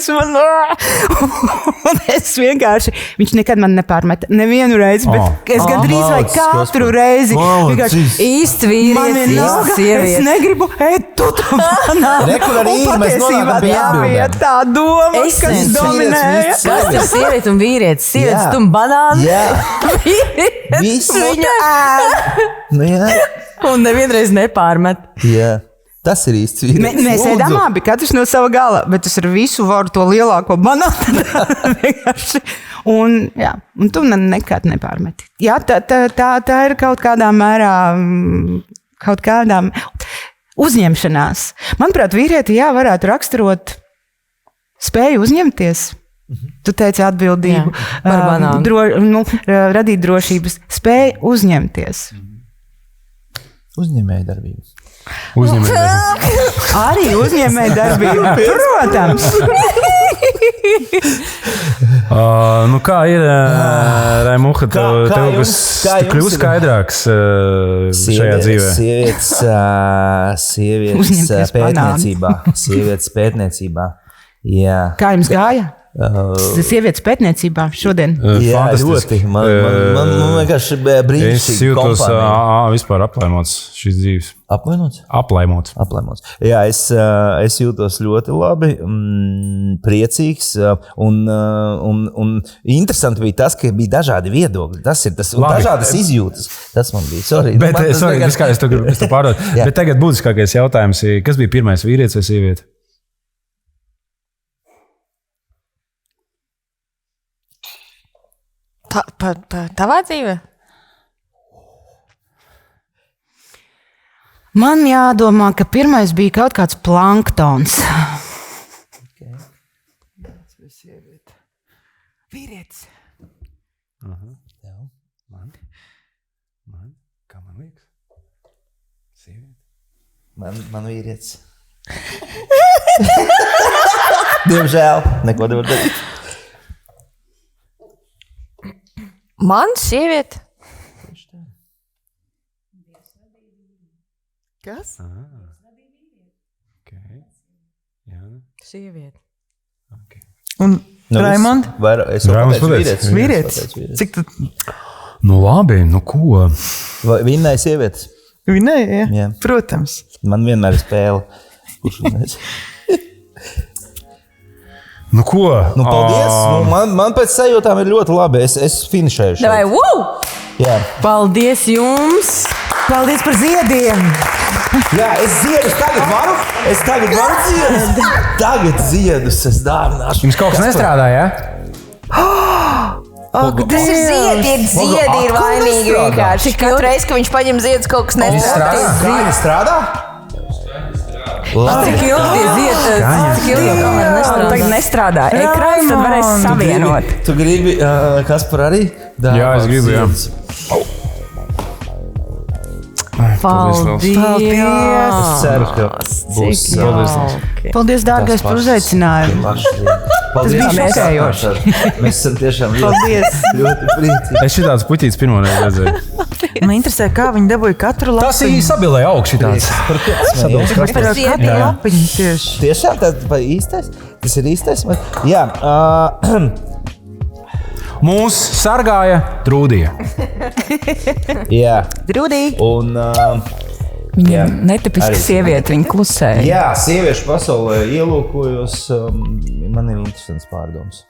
un es vienkārši, viņš nekad man nepārmeta nevienu reizi, bet es gandrīz vai katru reizi, vienkārši īsti vīrietis, īsti sievietes. Es negribu ēd to banānu, un patiesībā tā bija tā doma, kas dominēja. Kas ir sieviete un vīrietis? Sievietes tu banānu. Jā. Visu viņu ēd. Un nevienreiz nepārmet. Jā. Tas ir īsts vīrietis. Mēs ēdām abi, katrs no sava gala, bet es ar visu varu to lielāko banānu. Un tu nekad nepārmeti. Jā, tā ir kaut kādā mērā, kaut kādām uzņemšanās. Manuprāt, vīrieti varētu raksturot spēju uzņemties. Tu teici atbildību, radīt drošības, spēja uzņemties. Uzņēmēja darbību. Arī uzņēmēja darbību, protams. Kā ir, Raimuha, tev kļūst skaidrāks šajā dzīvē? Sievietes pētniecībā. Jā. Kā jums gāja? Sievietes pētniecībā šodien. Jā, ļoti. Man vienkārši brīnišķīgi. Es jūtos vispār aplaimots šīs dzīves. Apvainots? Aplaimots. Jā, es jūtos ļoti labi, priecīgs. Un interesanti bija tas, ka bija dažādi viedokļi. Tas ir tas, un dažādas izjūtas. Tas man bija. Sorry. Es to pārdodu. Bet tagad būtiskākais jautājums ir, kas bija pirmais, vīrietis vai sieviete? Tavā dzīvē? Man jādomā, ka pirmais bija kaut kāds planktons. Vīrietis. Jā. Kā man liekas? Sieviete? Man vīrietis. Diemžēl, neko nevar darīt. Man sieviete. Kas? Sieviete. Un Raimond? Es jau pateicu vīrietis. Cik tu? Nu labi, nu ko? Vinnēja sievietes. Vinnēja, jā. Protams. Man vienmēr ir spēle. Kurš vinnēs? Nu ko? Nu, paldies. Man pēc sajūtām ir ļoti labi. Es finišēju šeit. Davai, Jā. Paldies jums! Paldies par ziediem! Jā, es ziedus tagad varu ziedus. Tagad ziedus es dāvināšu. Jums kaut kas nestrādā, jā? Tas ir ziedi ir vainīgi vienkārši. Katru reizi, kad viņš paņem ziedus, kaut kas nestrādā. Cik ilgi tagad nestrādā. Ekrāns tad varēs savienot. Tu gribi, Kaspar arī? Jā, es gribu, jā. Paldies! Es ceru, ka būs. Paldies, dārgais, par uzaicinājumu. Tas bija šokējoši. Mēs esam tiešām ļoti priecīgi. Es šitāds puķītis pirmo reizi redzēju. Man interesē, kā viņi dabūja katru lapiņu. Tas ir sabilēja augš šitāds. Par katru lapiņu tieši. Tiešām tas ir īstais? Tas ir īstais? Jā. Mūs sargāja Trūdija. Jā. Trūdija. Un... Viņa netipiska sieviete, viņa klusēja. Jā, sieviešu pasaulē ielūkojos. Man ir interesants pārdoms.